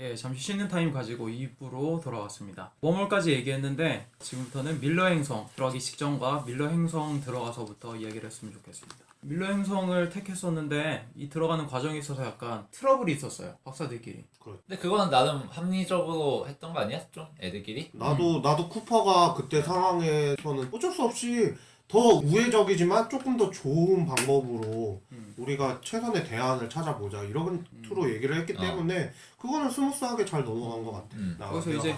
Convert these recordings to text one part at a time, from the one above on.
예, 잠시 쉬는 타임 가지고 2부로 돌아왔습니다. 웜홀까지 얘기했는데 지금부터는 밀러 행성 들어가기 직전과 밀러 행성 들어가서부터 이야기를 했으면 좋겠습니다. 밀러 행성을 택했었는데 이 들어가는 과정에 있어서 약간 트러블이 있었어요. 박사들끼리. 근데 그거는 나름 합리적으로 했던 거 아니야? 좀 애들끼리? 나도 쿠퍼가 그때 상황에서는 어쩔 수 없이 더 우회적이지만 조금 더 좋은 방법으로 우리가 최선의 대안을 찾아보자 이런 투로 얘기를 했기 때문에 그거는 스무스하게 잘 넘어간 것 같아. 거기서 이제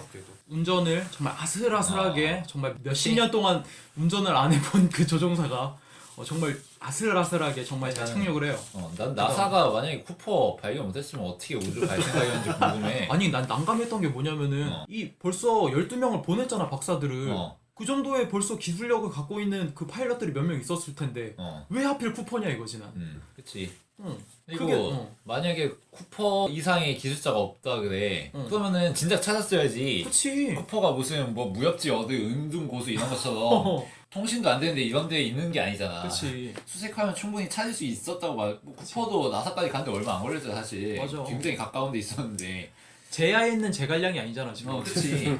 운전을 정말 아슬아슬하게 정말 몇십 년 동안 운전을 안 해본 그 조종사가 정말 아슬아슬하게 정말 잘 착륙을 해요. 난 나사가 만약에 쿠퍼 발견 못했으면 어떻게 우주 갈 생각이었는지 궁금해. 아니 난 난감했던 게 뭐냐면은 이 벌써 12명을 보냈잖아 박사들을. 그 정도의 벌써 기술력을 갖고 있는 그 파일럿들이 몇 명 있었을 텐데 왜 하필 쿠퍼냐 이거지 난. 그치. 그게, 그리고 만약에 쿠퍼 이상의 기술자가 없다 그래. 그러면은 진작 찾았어야지. 그치. 쿠퍼가 무슨 뭐 무협지 어디 은둔 고수 이런 것처럼 통신도 안 되는데 이런 데 있는 게 아니잖아. 그치. 수색하면 충분히 찾을 수 있었다고 말. 뭐 쿠퍼도 나사까지 가는데 얼마 안 걸렸잖아 사실. 맞아. 굉장히 가까운 데 있었는데. 제야에 있는 제갈량이 아니잖아 지금. 그치.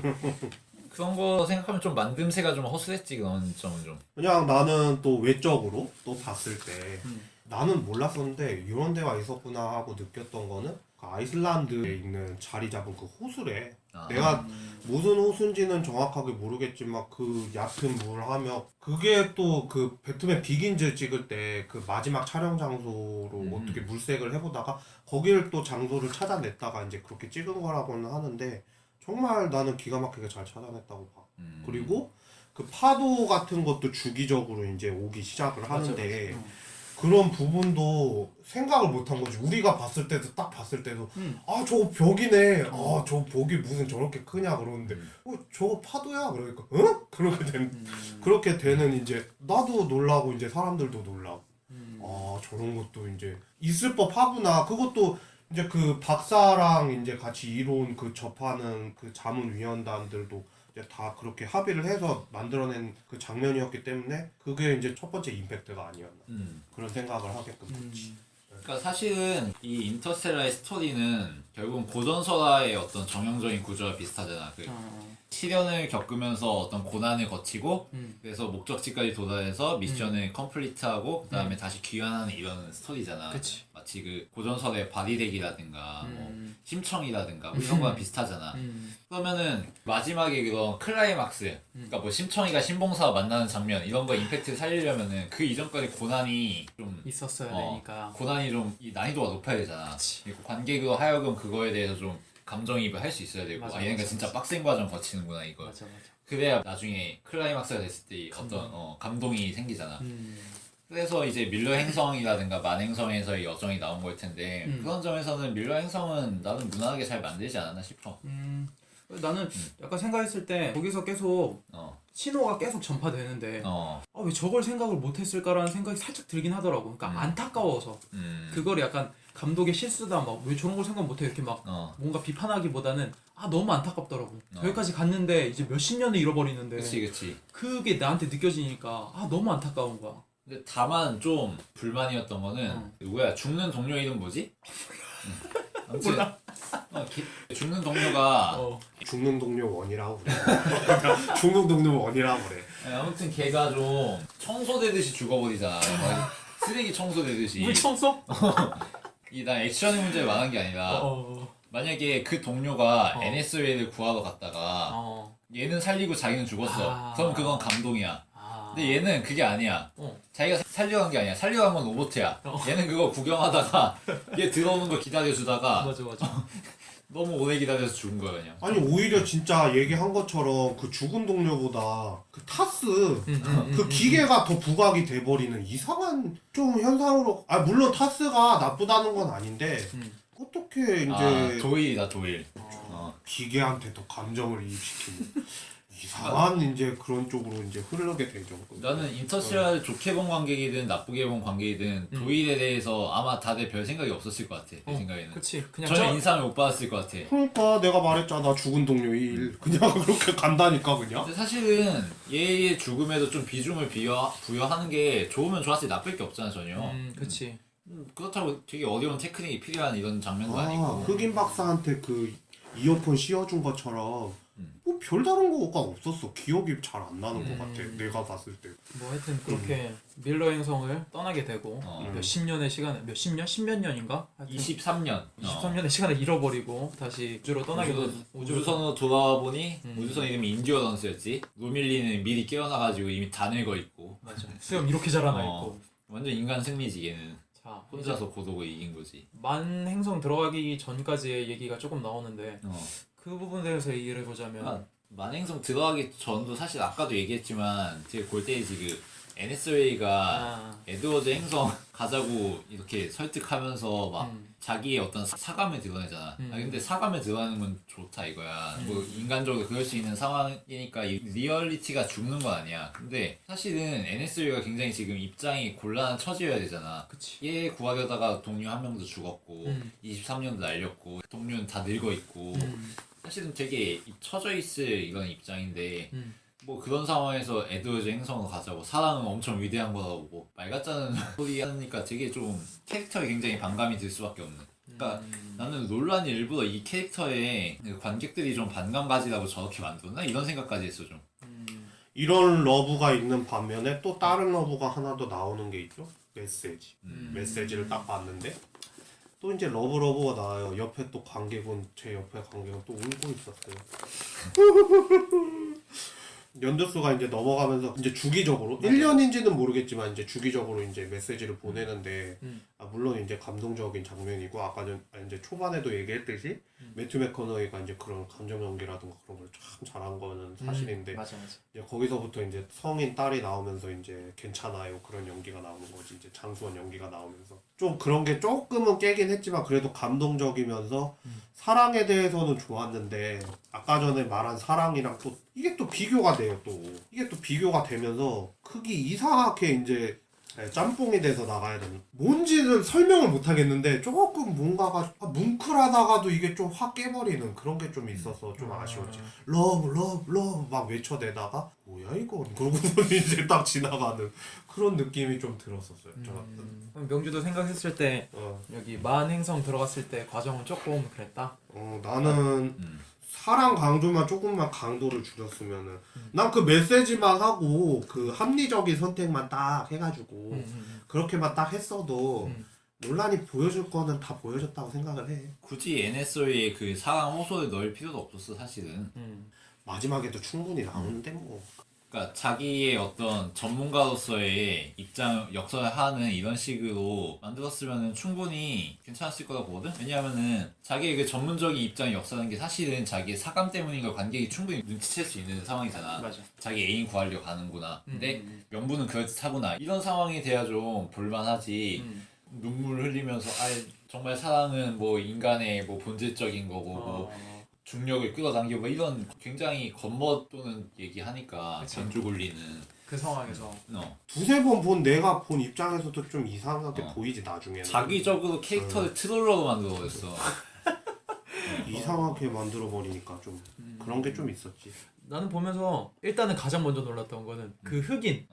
그런 거 생각하면 좀 만듦새가 좀 허술했지 그런 점은 좀. 그냥 나는 또 외적으로 또 봤을 때 나는 몰랐었는데 이런 데가 있었구나 하고 느꼈던 거는 그 아이슬란드에 있는 자리 잡은 그 호수래. 내가 무슨 호수인지는 정확하게 모르겠지만 그 얕은 물 하며 그게 또 그 배트맨 비긴즈 찍을 때 그 마지막 촬영 장소로 어떻게 물색을 해보다가 거기를 또 장소를 찾아냈다가 이제 그렇게 찍은 거라고는 하는데 정말 나는 기가 막히게 잘 찾아냈다고 봐. 그리고 그 파도 같은 것도 주기적으로 이제 오기 시작을 하는데 맞아. 그런 부분도 생각을 못한 거지. 우리가 봤을 때도 딱 봤을 때도 아 저거 벽이네. 아 저 벽이 무슨 저렇게 크냐 그러는데 저거 파도야 그러니까 응? 그렇게 되는 이제 나도 놀라고 이제 사람들도 놀라고 아 저런 것도 이제 있을 법하구나. 그것도 이제 그 박사랑 이제 같이 이론 그 접하는 그 자문위원단들도 이제 다 그렇게 합의를 해서 만들어낸 그 장면이었기 때문에 그게 이제 첫 번째 임팩트가 아니었나 그런 생각을 하게끔 됐지. 그러니까 사실은 이 인터스텔라의 스토리는 결국은 고전설화의 어떤 정형적인 구조와 비슷하잖아. 그 시련을 겪으면서 어떤 고난을 거치고 그래서 목적지까지 도달해서 미션을 컴플리트하고 그 다음에 다시 귀환하는 이런 스토리잖아. 그치. 마치 그 고전설의 바리덱이라든가 뭐 심청이라든가 뭐 이런 거랑 비슷하잖아. 그러면은 마지막에 그런 클라이막스 그러니까 뭐 심청이가 신봉사와 만나는 장면 이런 거 임팩트를 살리려면은 그 이전까지 고난이 좀 있었어야 되니까. 고난이 좀 이 난이도가 높아야 되잖아. 그리고 관객으로 하여금 그거에 대해서 좀 감정이입을 할 수 있어야 되고 맞아, 얘네가 맞아, 진짜 맞아. 빡센 과정 거치는구나 이걸. 맞아. 그래야 나중에 클라이막스가 됐을 때 어떤 감동이 생기잖아. 그래서 이제 밀러 행성이라든가 만행성에서의 여정이 나온 걸 텐데 그런 점에서는 밀러 행성은 나는 무난하게 잘 만들지 않았나 싶어. 나는 약간 생각했을 때 거기서 계속 신호가 계속 전파되는데 왜 저걸 생각을 못했을까라는 생각이 살짝 들긴 하더라고. 그러니까 안타까워서 그걸 약간 감독의 실수다 막 왜 저런 걸 생각 못해 이렇게 막 뭔가 비판하기보다는 너무 안타깝더라고. 여기까지 갔는데 이제 몇십 년을 잃어버리는데 그치. 그게 나한테 느껴지니까 너무 안타까운 거야. 근데 다만 좀 불만이었던 거는 누구야 죽는 동료 이름 뭐지? 아무튼 몰라. 죽는 동료가 죽는 동료 원이라고 그래. 죽는 동료 원이라고 그래. 아무튼 걔가 좀 청소되듯이 죽어버리잖아. 막 쓰레기 청소되듯이. 물 청소? 난 액션의 문제가 많은 게 아니라 만약에 그 동료가 NSA를 구하러 갔다가 얘는 살리고 자기는 죽었어. 그럼 그건 감동이야. 근데 얘는 그게 아니야. 자기가 살려간 게 아니야. 살려간 건 로봇이야. 얘는 그거 구경하다가 얘 들어오는 거 기다려주다가 맞아. 너무 오래 기다려서 죽은 거야 그냥. 아니 오히려 진짜 얘기한 것처럼 그 죽은 동료보다 그 타스 그 기계가 더 부각이 돼버리는 이상한 좀 현상으로 물론 타스가 나쁘다는 건 아닌데 어떻게 이제 도일이다 도일. 기계한테 더 감정을 이입시키는 이상한 이제 그런 쪽으로 이제 흐르게 되죠. 나는 인터스텔라를 좋게 본 관객이든 나쁘게 본 관객이든 도일에 대해서 아마 다들 별 생각이 없었을 것 같아. 내 생각에는. 그치. 그냥 전혀 인상을 못 받았을 것 같아. 그러니까 내가 말했잖아 죽은 동료 일 그냥 그렇게 간다니까 그냥. 근데 사실은 얘의 죽음에도 좀 비중을 부여하는 게 좋으면 좋았지 나쁠 게 없잖아 전혀. 그치. 그렇다고 되게 어려운 테크닉이 필요한 이런 장면도 아니고. 흑인 박사한테 그 이어폰 씌워준 것처럼 뭐 별다른 거가 없었어. 기억이 잘 안 나는 것 같아. 내가 봤을 때. 뭐 하여튼 그렇게 밀러 행성을 떠나게 되고 몇십 년의 시간을 몇십 년? 십몇 년인가? 23년 23년의 시간을 잃어버리고 다시 우주로 떠나게 되고 우주선으로 돌아와 보니 우주선 이름이 인디어던스였지. 로밀리는 미리 깨어나가지고 이미 다 늙어 있고. 맞아. 수염 이렇게 자라나 있고. 완전 인간 승리지 얘는. 자, 혼자서 고독을 이긴 거지. 만 행성 들어가기 전까지의 얘기가 조금 나오는데 그 부분에 대해서 얘기를 해보자면 만행성 들어가기 전도 사실 아까도 얘기했지만 되게 골때리지. 그 NSA가 에드워드 행성 가자고 이렇게 설득하면서 막 자기의 어떤 사감을 드러내잖아. 근데 사감을 드러내는 건 좋다 이거야. 뭐 인간적으로 그럴 수 있는 상황이니까 이 리얼리티가 죽는 건 아니야. 근데 사실은 NSA가 굉장히 지금 입장이 곤란한 처지여야 되잖아. 그치. 얘 구하려다가 동료 한 명도 죽었고 23년도 날렸고 동료는 다 늙어 있고 사실은 되게 처져 있을 이런 입장인데 뭐 그런 상황에서 에드워즈 행성을 가자고 사랑은 엄청 위대한 거라고 뭐 말 같자는 소리 하니까 되게 좀 캐릭터에 굉장히 반감이 들 수밖에 없는. 그러니까 나는 논란이 일부러 이 캐릭터에 관객들이 좀 반감 가지라고 저렇게 만들었나 이런 생각까지 했어 좀. 이런 러브가 있는 반면에 또 다른 러브가 하나 더 나오는 게 있죠. 메시지. 메시지를 딱 봤는데 또 이제 러브가 나와요. 옆에 또 관객은 제 옆에 관객은 또 울고 있었어요. 연두수가 이제 넘어가면서 이제 주기적으로 1년인지는 모르겠지만 이제 주기적으로 이제 메시지를 보내는데 물론 이제 감동적인 장면이고 아까 이제 초반에도 얘기했듯이 매튜 맥커너이가 이제 그런 감정 연기라든가 그런 걸 참 잘한 거는 사실인데 맞아. 이제 거기서부터 이제 성인 딸이 나오면서 이제 괜찮아요 그런 연기가 나오는 거지. 이제 장수원 연기가 나오면서 좀 그런 게 조금은 깨긴 했지만 그래도 감동적이면서 사랑에 대해서는 좋았는데 아까 전에 말한 사랑이랑 또 이게 또 비교가 돼요. 또 이게 또 비교가 되면서 크기 이상하게 이제 짬뽕이 돼서 나가야 되는 뭔지는 설명을 못 하겠는데 조금 뭔가가 뭉클하다가도 이게 좀 확 깨버리는 그런 게 좀 있어서 좀 아쉬웠지. 러브 막 외쳐대다가 뭐야 이거 그러고는 이제 딱 지나가는 그런 느낌이 좀 들었었어요. 그럼 명주도 생각했을 때 여기 만 행성 들어갔을 때 과정은 조금 그랬다? 나는 사랑 강조만 조금만 강도를 줄였으면은 난 그 메시지만 하고 그 합리적인 선택만 딱 해가지고 그렇게만 딱 했어도 논란이 보여줄 거는 다 보여줬다고 생각을 해. 굳이 NSO에 그 사랑 호소를 넣을 필요도 없었어 사실은. 마지막에도 충분히 나오는데 뭐. 그러니까 자기의 어떤 전문가로서의 입장 역설을 하는 이런 식으로 만들었으면 충분히 괜찮았을 거라고 보거든. 왜냐하면은 자기의 그 전문적인 입장 역설하는 게 사실은 자기의 사감 때문인 걸 관객이 충분히 눈치챌 수 있는 상황이잖아. 맞아. 자기 애인 구하려고 가는구나. 근데 명분은 그렇다구나. 이런 상황에 대해 좀 볼만하지. 눈물 흘리면서 정말 사랑은 뭐 인간의 뭐 본질적인 거고 뭐 중력을 끌어당기고 뭐 이런 굉장히 겉멋도는 얘기하니까 전주 굴리는 그 상황에서 두세 번 본 내가 본 입장에서도 좀 이상하게 보이지 나중에는. 자기적으로 캐릭터를 트롤러로 만들어버렸어. 이상하게 만들어버리니까 좀 그런 게 좀 있었지. 나는 보면서 일단은 가장 먼저 놀랐던 거는 그 흑인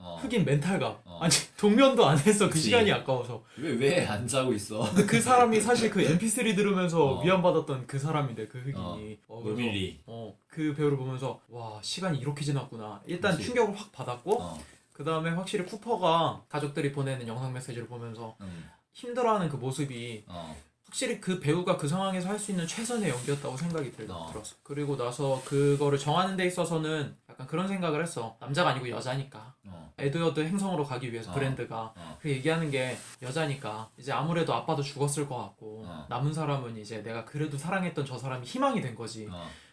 멘탈각. 아니 동면도 안 했어. 그 시간이 아까워서. 왜 안 자고 있어? 근데 그 사람이 사실 그 MP3 들으면서 위안받았던 그 사람인데 그 흑인이. 로밀리. 그 배우를 보면서 와 시간이 이렇게 지났구나. 일단 그치. 충격을 확 받았고 그 다음에 확실히 쿠퍼가 가족들이 보내는 영상 메시지를 보면서 힘들어하는 그 모습이 확실히 그 배우가 그 상황에서 할 수 있는 최선의 연기였다고 생각이 들었어. 그리고 나서 그거를 정하는 데 있어서는 약간 그런 생각을 했어. 남자가 아니고 여자니까. 에드워드 행성으로 가기 위해서 브랜드가 그 얘기하는 게 여자니까 이제 아무래도 아빠도 죽었을 것 같고 남은 사람은 이제 내가 그래도 사랑했던 저 사람이 희망이 된 거지.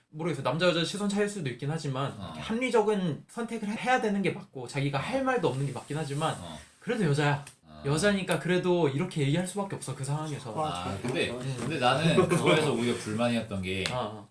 모르겠어. 남자 여자 시선 차일 수도 있긴 하지만 합리적인 선택을 해야 되는 게 맞고 자기가 할 말도 없는 게 맞긴 하지만 그래도 여자야. 여자니까 그래도 이렇게 얘기할 수밖에 없어 그 상황에서. 근데 나는 그거에서 오히려 불만이었던 게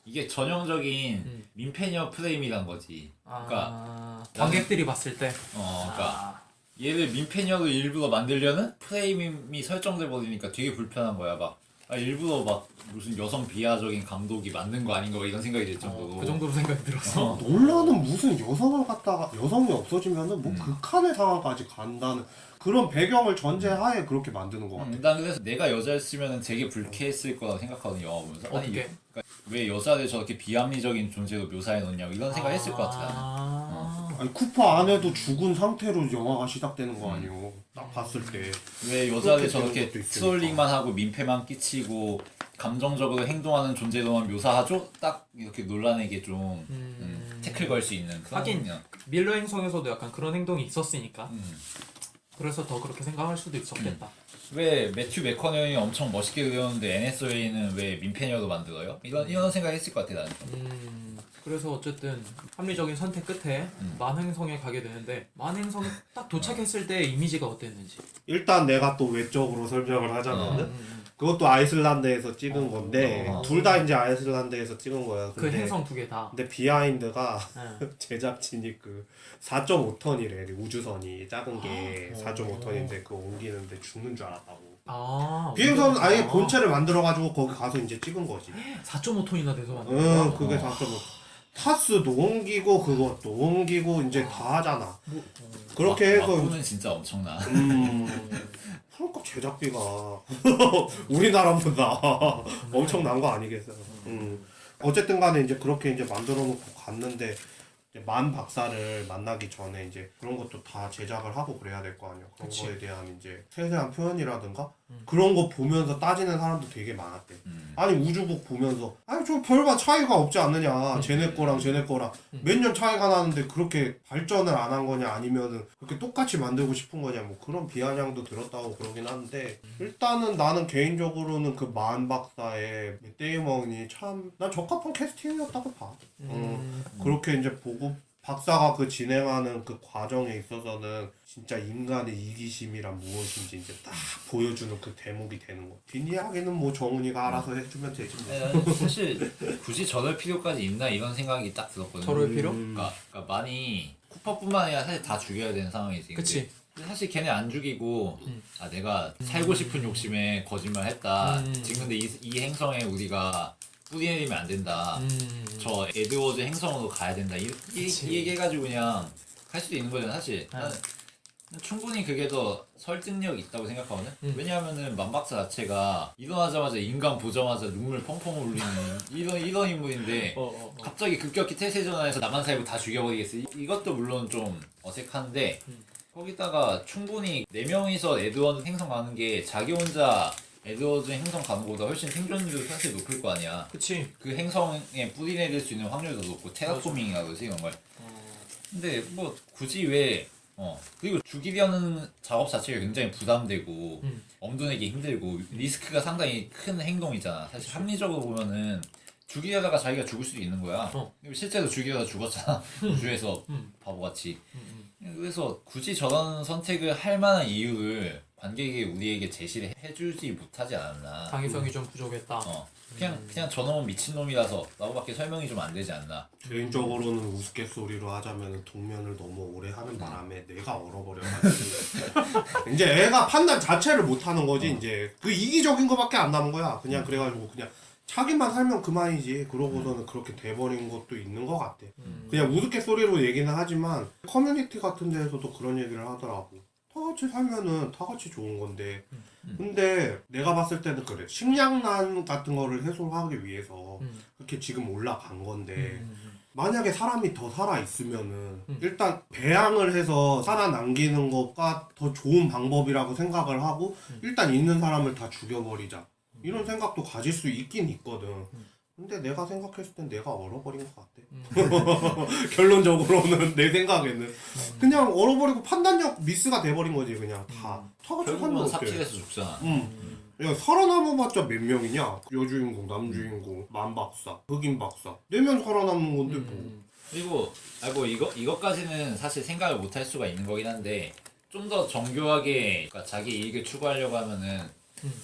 이게 전형적인 민폐녀 프레임이란 거지. 그러니까 관객들이 봤을 때. 그러니까 얘를 민폐녀로 일부러 만들려는 프레임이 설정돼 버리니까 되게 불편한 거야. 막 일부러 막 무슨 여성 비하적인 감독이 만든 거 아닌가 이런 생각이 들 정도로. 그 정도로 생각이 들었어. 논란은 무슨 여성을 갖다가 여성이 없어지면은 뭐 극한의 상황까지 간다는 그런 배경을 전제하에 그렇게 만드는 것 같아. 난 그래서 내가 여자였으면 되게 불쾌했을 거라고 생각하거든 영화 보면서. 어떻게? 그러니까 왜 여자를 저렇게 비합리적인 존재로 묘사해 놓냐고 이런 생각 했을 것 같아. 아니 쿠퍼 안에도 죽은 상태로 영화가 시작되는 거 아니오. 딱 봤을 때. 왜 여자를 그렇게 저렇게 되는 것도 있으니까. 트롤링만 하고 민폐만 끼치고 감정적으로 행동하는 존재로만 묘사하죠? 딱 이렇게 논란에게 좀 태클 걸 수 있는 그런 하긴 그냥. 밀러 행성에서도 약간 그런 행동이 있었으니까 그래서 더 그렇게 생각할 수도 있었겠다. 왜 매튜 맥커너이 엄청 멋있게 그렸는데 NSA는 왜 민폐녀로 만들어요? 이런 생각 했을 것 같아 나는 좀. 그래서 어쨌든 합리적인 선택 끝에 만행성에 가게 되는데 만행성에 딱 도착했을 때 이미지가 어땠는지. 일단 내가 또 외적으로 설명을 하자면은 그것도 아이슬란드에서 찍은 건데 둘 다 이제 아이슬란드에서 찍은 거야. 그 행성 두 개 다. 근데 비하인드가 제작진이 그 4.5톤이래 우주선이 작은 게 4.5톤인데 그거 옮기는데 죽는 줄 알았다고. 비행선 아예 본체를 만들어가지고 거기 가서 이제 찍은 거지. 4.5톤이나 돼서 만든 거야? 그게 4.5. 타스도 옮기고 그것도 옮기고 이제 다 하잖아. 그렇게 해서 막고는 진짜 엄청나. 그러니까 제작비가 우리나라보다 엄청난 거 아니겠어요. 어쨌든 간에 이제 그렇게 이제 만들어 놓고 갔는데 이제 만 박사를 만나기 전에 이제 그런 것도 다 제작을 하고 그래야 될 거 아니야. 그런 그치. 거에 대한 이제 세세한 표현이라든가 그런 거 보면서 따지는 사람도 되게 많았대. 아니 우주복 보면서 아니 저 별반 차이가 없지 않느냐. 쟤네 거랑 쟤네 거랑 몇 년 차이가 나는데 그렇게 발전을 안 한 거냐 아니면은 그렇게 똑같이 만들고 싶은 거냐 뭐 그런 비아냥도 들었다고 그러긴 하는데 일단은 나는 개인적으로는 그 만 박사의 맷 데이먼이 참 난 적합한 캐스팅이었다고 봐. 그렇게 이제 보고 박사가 그 진행하는 그 과정에 있어서는 진짜 인간의 이기심이란 무엇인지 이제 딱 보여주는 그 대목이 되는 거. 뒷이야기는 뭐 정훈이가 알아서 해주면 되지 뭐. 사실 굳이 저럴 필요까지 있나 이런 생각이 딱 들었거든. 저럴 필요? 그러니까 많이 쿠퍼뿐만 아니라 사실 다 죽여야 되는 상황이지. 그치. 근데 사실 걔네 안 죽이고 내가 살고 싶은 욕심에 거짓말했다. 지금 근데 이 행성에 우리가 뿌리내리면 안 된다. 저 에드워즈 행성으로 가야 된다. 이 얘기해가지고 그냥 할 수도 있는 거잖아 사실. 나는 충분히 그게 더 설득력 있다고 생각하거든. 왜냐하면은 만박사 자체가 일어나자마자 인간 보자마자 눈물 펑펑 흘리는 이런 인물인데 갑자기 급격히 태세전환해서 나만 살고 다 죽여버리겠어. 이것도 물론 좀 어색한데 거기다가 충분히 4명이서 에드워즈 행성 가는 게 자기 혼자 에드워즈 행성 가는 것보다 훨씬 생존율도 사실 높을 거 아니야. 그치. 그 행성에 뿌리내릴 수 있는 확률도 높고 테라포밍이라고 그러지 이런 걸. 근데 뭐 굳이 왜 그리고 죽이려는 작업 자체가 굉장히 부담되고 엄두내기 힘들고 리스크가 상당히 큰 행동이잖아. 사실 합리적으로 보면은 죽이려다가 자기가 죽을 수도 있는 거야. 실제로 죽이려다 죽었잖아. 우주에서 바보같이. 그래서 굳이 저런 선택을 할 만한 이유를 관객이 우리에게 제시를 해주지 못하지 않았나. 당위성이 좀 부족했다. 그냥 저놈은 미친놈이라서 나보고밖에 설명이 좀 안 되지 않나. 개인적으로는 우스갯소리로 하자면 동면을 너무 오래 하는 바람에 뇌가 얼어버려가지고 이제 애가 판단 자체를 못하는 거지. 이제 그 이기적인 거밖에 안 남은 거야. 그냥 그래가지고 그냥 자기만 살면 그만이지. 그러고서는 그렇게 돼버린 것도 있는 것 같아. 그냥 우스갯소리로 얘기는 하지만 커뮤니티 같은 데에서도 그런 얘기를 하더라고. 다 같이 살면은 다 같이 좋은 건데 근데 내가 봤을 때는 그래. 식량난 같은 거를 해소하기 위해서 그렇게 지금 올라간 건데 만약에 사람이 더 살아있으면은 일단 배양을 해서 살아남기는 것가 더 좋은 방법이라고 생각을 하고 일단 있는 사람을 다 죽여버리자 이런 생각도 가질 수 있긴 있거든. 근데 내가 생각했을 땐 내가 얼어버린 것 같아. 결론적으로는 내 생각에는 그냥 얼어버리고 판단력 미스가 돼버린 거지. 그냥 다 같이 결국은 살면 어때? 삽질해서 죽잖아. 야 살아남아봤자 몇 명이냐? 여주인공, 남주인공, 만박사, 흑인박사 4명 살아남는 건데 뭐. 그리고 뭐 이것까지는 사실 생각을 못 할 수가 있는 거긴 한데 좀 더 정교하게 그러니까 자기 이익을 추구하려고 하면은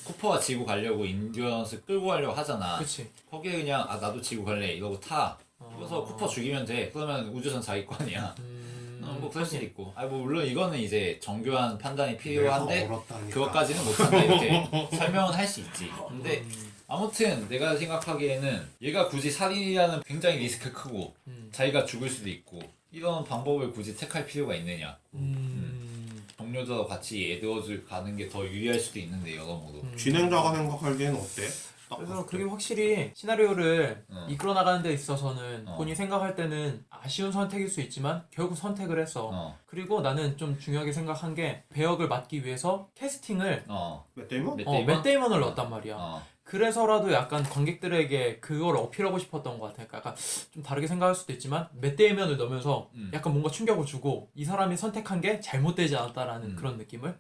쿠퍼가 지구 가려고 인디언스 끌고 가려고 하잖아. 그치. 거기에 그냥 나도 지구 갈래 이러고 타. 그래서 쿠퍼 죽이면 돼. 그러면 우주선 자기 거 아니야. 뭐 그럴 수도 있고. 뭐 물론 이거는 이제 정교한 판단이 필요한데 그것까지는 못한다 이렇게 설명은 할 수 있지. 근데 아무튼 내가 생각하기에는 얘가 굳이 살인이라는 굉장히 리스크 크고 자기가 죽을 수도 있고 이런 방법을 굳이 택할 필요가 있느냐. 동료들과 같이 에드워즈 가는 게 더 유리할 수도 있는데 여러모로. 진행자가 생각하기에는 어때? 그래서 그게 확실히 시나리오를 이끌어 나가는 데 있어서는 어. 본인이 생각할 때는 아쉬운 선택일 수 있지만 결국 선택을 했어. 그리고 나는 좀 중요하게 생각한 게 배역을 맡기 위해서 캐스팅을 맷 데이먼? 맷 데이먼을 넣었단 말이야. 어. 그래서라도 약간 관객들에게 그걸 어필하고 싶었던 것 같아. 그러니까 약간 좀 다르게 생각할 수도 있지만 맷 데이먼을 넣으면서 약간 뭔가 충격을 주고 이 사람이 선택한 게 잘못되지 않았다라는 그런 느낌을.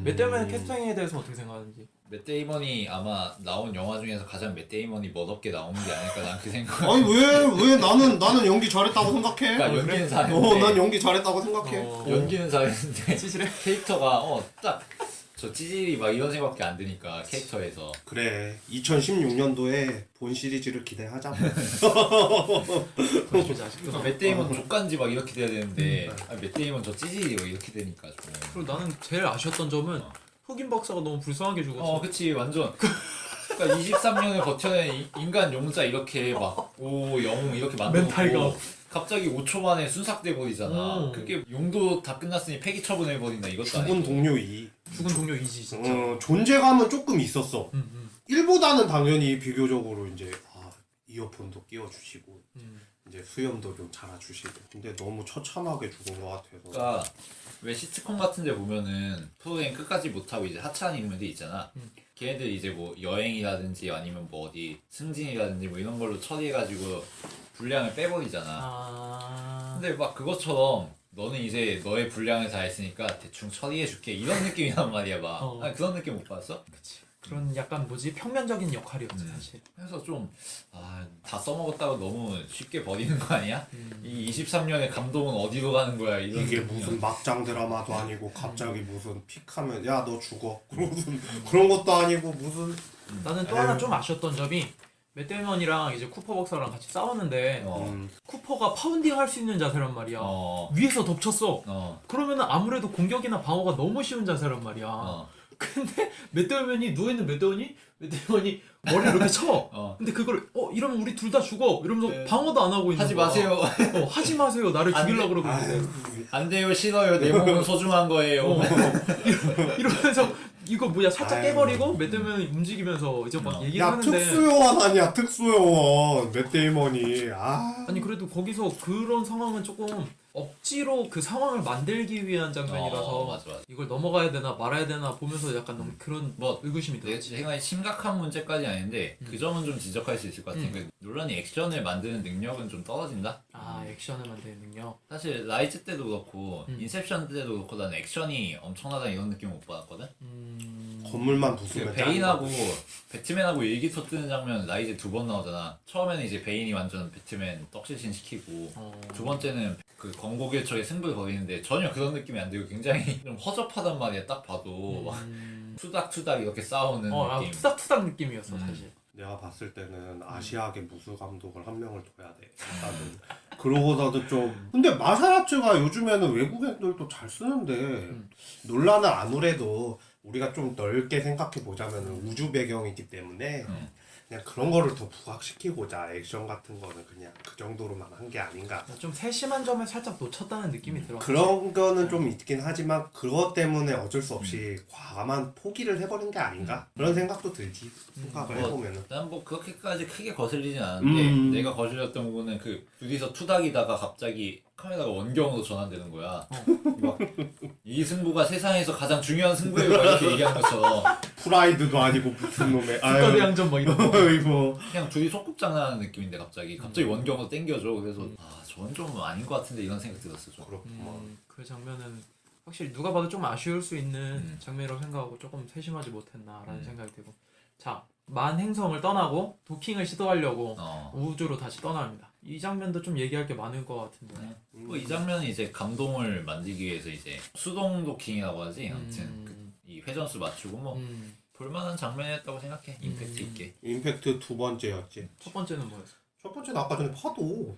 맷 데이먼의 캐스팅에 대해서 어떻게 생각하는지. 맷 데이먼이 아마 나온 영화 중에서 가장 맷 데이먼이 멋없게 나오는 게 아닐까 난 그 생각. 아니 왜 나는 연기 잘했다고 생각해? 그러니까 연기는 잘했는데. 난 연기 잘했다고 생각해. 연기는 잘했는데 찌질해? 캐릭터가 딱 저 찌질이 막 이런 생각밖에 안 드니까 캐릭터에서. 그래 2016년도에 본 시리즈를 기대하자. 보여주지 아직도. 그러니까 맷 데이먼 족간지 막 이렇게 돼야 되는데 맷 데이먼 저 찌질이 막 이렇게 되니까 좀. 그리고 나는 제일 아쉬웠던 점은 흑인 박사가 너무 불쌍하게 죽었어. 그치 완전. 그러니까 23년을 버텨낸 인간 용자 이렇게 막 영웅 이렇게 멘탈가. 만들고 갑자기 5초 만에 순삭돼 버리잖아. 그게 용도 다 끝났으니 폐기 처분해 버린다 이것도 죽은 아니고. 동료 2. 죽은 동료 이지 진짜. 존재감은 조금 있었어. 1보다는 당연히 비교적으로 이제 이어폰도 끼워주시고 이제 수염도 좀 잘라주시고. 근데 너무 처참하게 죽은 것 같아서. 그러니까 왜 시트콤 같은데 보면은 프로그램 끝까지 못하고 이제 하차한 인물들 있잖아. 걔네들 이제 뭐 여행이라든지 아니면 뭐 어디 승진이라든지 뭐 이런 걸로 처리해가지고 분량을 빼버리잖아. 근데 막 그것처럼 너는 이제 너의 분량을 다 했으니까 대충 처리해줄게 이런 느낌이란 말이야 막. 아니, 그런 느낌 못 받았어? 그치. 그런 약간 평면적인 역할이었지 사실. 그래서 좀 다 써먹었다고 너무 쉽게 버리는 거 아니야? 이 23년의 감동은 어디로 가는 거야? 이런 이게 느낌이야. 무슨 막장 드라마도 아니고 갑자기 무슨 픽하면 야 너 죽어. 무슨 그런 것도 아니고 무슨. 나는 또 하나 좀 아쉬웠던 점이 맷 데이먼이랑 이제 쿠퍼 박사랑 같이 싸웠는데 쿠퍼가 파운딩 할 수 있는 자세란 말이야. 위에서 덮쳤어. 그러면은 아무래도 공격이나 방어가 너무 쉬운 자세란 말이야. 근데 맷 데이먼이 누워있는 맷 데이먼이 머리를 이렇게 쳐. 근데 그걸 이러면 우리 둘 다 죽어 이러면서 방어도 안 하고 있는 하지 거야. 마세요. 하지 마세요. 나를 죽이려고 그러고 있는데. 안 돼요, 싫어요. 내 몸은 소중한 거예요. 이러면서 이거 뭐야 살짝 깨버리고 맷 데이먼이 움직이면서 이제 막 얘기를 야 하는데. 특수요원 아니야 특수요원. 맷 데이먼이. 아니 그래도 거기서 그런 상황은 조금 억지로 그 상황을 만들기 위한 장면이라서 맞아. 이걸 넘어가야 되나 말아야 되나 보면서 약간 너무 그런 의구심이 내 들었지. 생각에 심각한 문제까지 아닌데 그 점은 좀 지적할 수 있을 것 같은 게 논란이 액션을 만드는 능력은 좀 떨어진다. 액션을 만드는 능력. 사실 라이즈 때도 그렇고 인셉션 때도 그렇고 나는 액션이 엄청나다 이런 느낌 못 받았거든. 건물만 부수면 베인하고 배트맨하고 일기토 뜨는 장면 라이즈 2번 나오잖아. 처음에는 이제 베인이 완전 배트맨 떡실신 시키고 두 번째는 그 건국일처에 승부를 벌이는데 전혀 그런 느낌이 안 들고 굉장히 좀 허접하단 말이야. 딱 봐도 막 투닥투닥 이렇게 싸우는 느낌. 투닥투닥 느낌이었어 사실. 내가 봤을 때는 아시아계 무술 감독을 한 명을 둬야 돼. 일단은 그러고서도 좀. 근데 마사라츠가 요즘에는 외국 애들도 잘 쓰는데 논란은 아무래도 우리가 좀 넓게 생각해 보자면 우주 배경이기 때문에 그냥 그런 거를 더 부각시키고자 액션 같은 거는 그냥 그 정도로만 한 게 아닌가. 좀 세심한 점을 살짝 놓쳤다는 느낌이 들어. 그런 거는 좀 있긴 하지만 그것 때문에 어쩔 수 없이 과감한 포기를 해버린 게 아닌가? 그런 생각도 들지. 생각을 해보면은. 난 뭐 그렇게까지 크게 거슬리진 않았는데 내가 거슬렸던 부분은 그 둘이서 투닥이다가 갑자기 카메라가 원경으로 전환되는 거야. 막 이 승부가 세상에서 가장 중요한 승부예요 막 이렇게 얘기하는 것처럼 프라이드도 아니고 무슨 놈의. 국가대항전 뭐 이런 거. 아이고. 그냥 둘이 소꿉장난하는 느낌인데 갑자기 원경으로 땡겨줘. 그래서 저건 좀 아닌 것 같은데 이런 생각 들었어 좀. 그 장면은 확실히 누가 봐도 좀 아쉬울 수 있는 장면이라고 생각하고 조금 세심하지 못했나라는 생각이 들고. 자, 만 행성을 떠나고 도킹을 시도하려고 우주로 다시 떠납니다. 이 장면도 좀 얘기할 게 많을 것 같은데. 이 장면은 이제 감동을 만들기 위해서 이제 수동 도킹이라고 하지. 아무튼 이 회전수 맞추고 뭐 볼만한 장면이었다고 생각해. 임팩트 있게. 임팩트 두 번째였지. 첫 번째는 뭐였어? 첫 번째는 아까 전에 파도.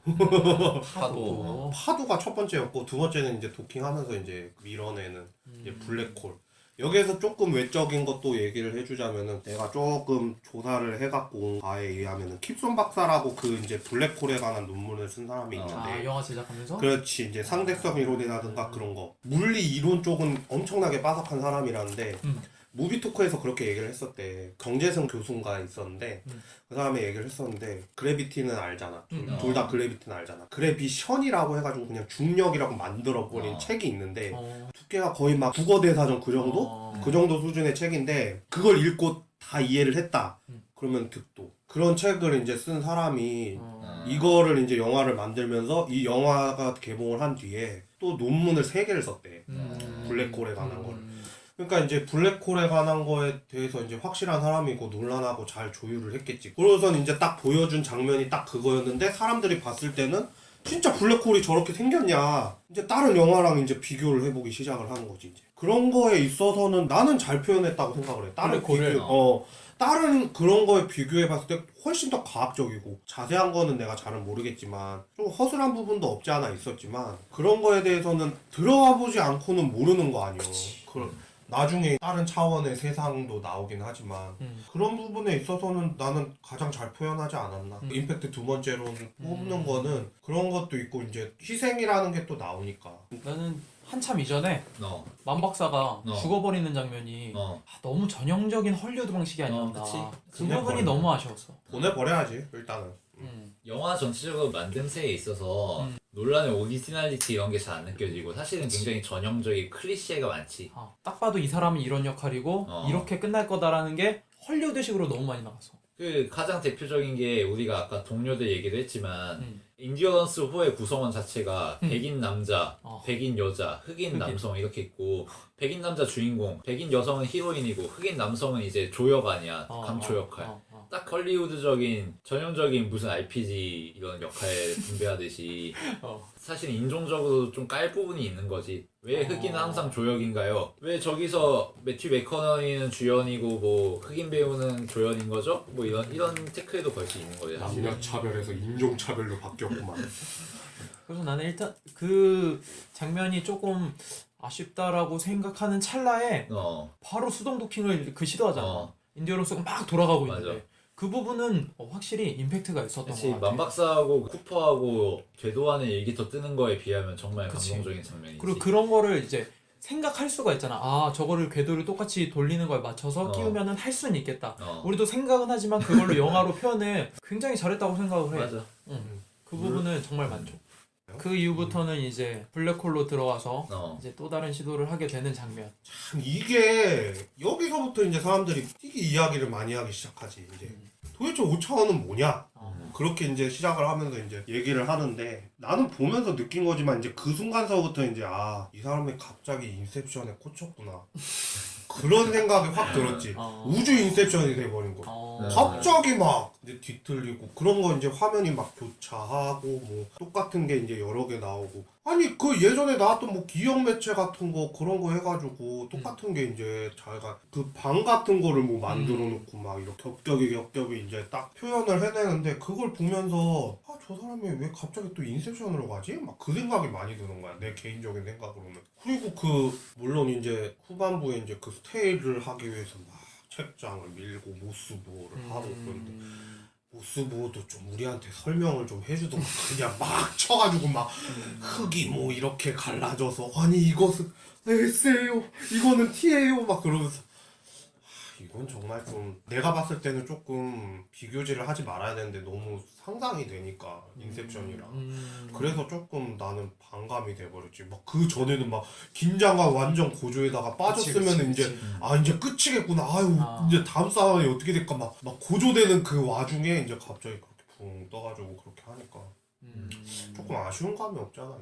파도. 파도가 첫 번째였고 두 번째는 이제 도킹하면서 이제 밀어내는 이제 블랙홀. 여기에서 조금 외적인 것도 얘기를 해주자면은 내가 조금 조사를 해갖고 온 바에 의하면은 킵손 박사라고 그 이제 블랙홀에 관한 논문을 쓴 사람이 있는데 영화 제작하면서? 그렇지 이제 상대성 이론이라든가 그런 거 물리 이론 쪽은 엄청나게 빠삭한 사람이라는데 무비토크에서 그렇게 얘기를 했었대. 정재승 교수인가 있었는데 그 사람이 얘기를 했었는데 그래비티는 알잖아. 둘 다 그래비티는 알잖아. 그래비션이라고 해가지고 그냥 중력이라고 만들어버린 책이 있는데 두께가 거의 막 국어대사전 그 정도? 그 정도 수준의 책인데 그걸 읽고 다 이해를 했다. 그러면 득도. 그런 책을 이제 쓴 사람이 이거를 이제 영화를 만들면서 이 영화가 개봉을 한 뒤에 또 논문을 3개를 썼대. 블랙홀에 관한 걸. 그러니까 이제 블랙홀에 관한 거에 대해서 이제 확실한 사람이고 논란하고 잘 조율을 했겠지. 그러고선 이제 딱 보여준 장면이 딱 그거였는데 사람들이 봤을 때는 진짜 블랙홀이 저렇게 생겼냐. 이제 다른 영화랑 이제 비교를 해보기 시작을 하는 거지. 이제. 그런 거에 있어서는 나는 잘 표현했다고 생각을 해. 다른 다른 그런 거에 비교해봤을 때 훨씬 더 과학적이고 자세한 거는 내가 잘은 모르겠지만 좀 허술한 부분도 없지 않아 있었지만 그런 거에 대해서는 들어가 보지 않고는 모르는 거 아니에요. 나중에 다른 차원의 세상도 나오긴 하지만 그런 부분에 있어서는 나는 가장 잘 표현하지 않았나. 임팩트 2번째로 뽑는 거는 그런 것도 있고 이제 희생이라는 게 또 나오니까. 나는 한참 이전에 만 박사가 죽어버리는 장면이 너무 전형적인 헐리우드 방식이 아니었나. 그 부분이 너무 아쉬웠어. 보내버려야지 일단은. 영화 전체적으로 만듦새에 있어서 논란의 오리지널리티 이런 게 잘 안 느껴지고 사실은 굉장히 전형적인 클리셰가 많지. 딱 봐도 이 사람은 이런 역할이고 이렇게 끝날 거다라는 게 헐리우드식으로 너무 많이 나갔어. 그 가장 대표적인 게 우리가 아까 동료들 얘기도 했지만 인디어런스 4의 구성원 자체가 백인 남자, 백인 여자, 흑인 남성 이렇게 있고 백인 남자 주인공, 백인 여성은 히로인이고 흑인 남성은 이제 조역 아니야. 강초 역할. 딱 헐리우드적인 전형적인 무슨 RPG 이런 역할 분배하듯이 사실 인종적으로 좀 깔 부분이 있는 거지. 왜 흑인은 항상 조역인가요? 왜 저기서 매튜 맥커너니는 주연이고 뭐 흑인 배우는 조연인 거죠? 뭐 이런 태클도 걸 수 있는 거죠. 남녀 차별에서 인종 차별로 바뀌었구만. 그래서 나는 일단 그 장면이 조금 아쉽다라고 생각하는 찰나에 바로 수동 도킹을 그 시도하잖아. 인디어런스가 막 돌아가고 있는데 그 부분은 확실히 임팩트가 있었던 것 같아. 만 박사하고 쿠퍼하고 궤도안의 일기토 뜨는 거에 비하면 정말 감동적인 장면이지. 그리고 그런 거를 이제 생각할 수가 있잖아. 저거를 궤도를 똑같이 돌리는 거에 맞춰서 끼우면은 할 수는 있겠다. 우리도 생각은 하지만 그걸로 영화로 표현을 굉장히 잘했다고 생각을 해. 맞아. 그 부분은 정말 만족. 그 이후부터는 이제 블랙홀로 들어와서 이제 또 다른 시도를 하게 되는 장면. 참 이게 여기서부터 이제 사람들이 되게 이야기를 많이 하기 시작하지. 이제 도대체 5차원은 뭐냐? 그렇게 이제 시작을 하면서 이제 얘기를 하는데 나는 보면서 느낀 거지만 이제 그 순간서부터 이제 이 사람이 갑자기 인셉션에 꽂혔구나. 그런 생각이 확 들었지. 우주 인셉션이 돼버린 거. 갑자기 막 이제 뒤틀리고 그런 거 이제 화면이 막 교차하고 뭐 똑같은 게 이제 여러 개 나오고 아니 그 예전에 나왔던 뭐 기억 매체 같은 거 그런 거 해가지고 똑같은 게 이제 자기가 그 방 같은 거를 뭐 만들어 놓고 막 이렇게 겹겹이 이제 딱 표현을 해내는데 그걸 보면서 저 사람이 왜 갑자기 또 인셉션으로 가지? 막 그 생각이 많이 드는 거야. 내 개인적인 생각으로는. 그리고 물론 이제 후반부에 이제 그 스테이를 하기 위해서 막 책장을 밀고 모스보호를 하고 그런데 모스보호도 좀 우리한테 설명을 좀 해주던가 그냥 막 쳐가지고 막 흙이 뭐 이렇게 갈라져서 아니 이것은 S예요 이거는 T예요 막 그러면서 이건 정말 좀 내가 봤을 때는 조금 비교질을 하지 말아야 되는데 너무 상상이 되니까 인셉션이랑 그래서 조금 나는 반감이 돼버렸지. 막 그 전에는 막 긴장감 완전 고조에다가 빠졌으면 이제 이제 끝이겠구나. 이제 다음 싸움이 어떻게 될까 막 고조되는 그 와중에 이제 갑자기 그렇게 붕 떠가지고 그렇게 하니까 조금 아쉬운 감이 없잖아.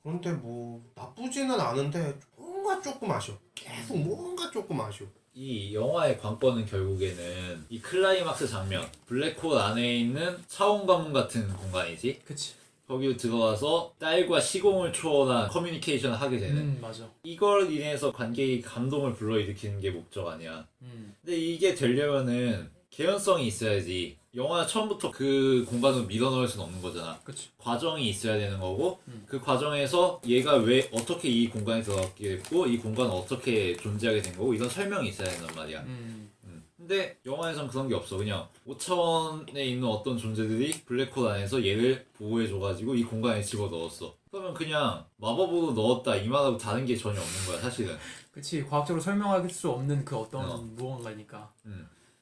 그런데 뭐 나쁘지는 않은데 뭔가 조금 아쉬워. 계속 뭔가 조금 아쉬워. 이 영화의 관건은 결국에는 이 클라이막스 장면 블랙홀 안에 있는 차원 가문 같은 공간이지. 그치. 거기 들어가서 딸과 시공을 초월한 커뮤니케이션을 하게 되는. 맞아. 이걸 인해서 관객이 감동을 불러일으키는 게 목적 아니야. 근데 이게 되려면은 개연성이 있어야지. 영화 처음부터 그 공간으로 밀어넣을 수는 없는 거잖아. 그치. 과정이 있어야 되는 거고 그 과정에서 얘가 왜 어떻게 이 공간에 들어갔게 됐고 이 공간은 어떻게 존재하게 된 거고 이런 설명이 있어야 된단 말이야. 근데 영화에선 그런 게 없어. 그냥 5차원에 있는 어떤 존재들이 블랙홀 안에서 얘를 보호해줘가지고 이 공간에 집어넣었어. 그러면 그냥 마법으로 넣었다 이 말하고 다른 게 전혀 없는 거야 사실은. 그치, 과학적으로 설명할 수 없는 그 어떤 무언가니까.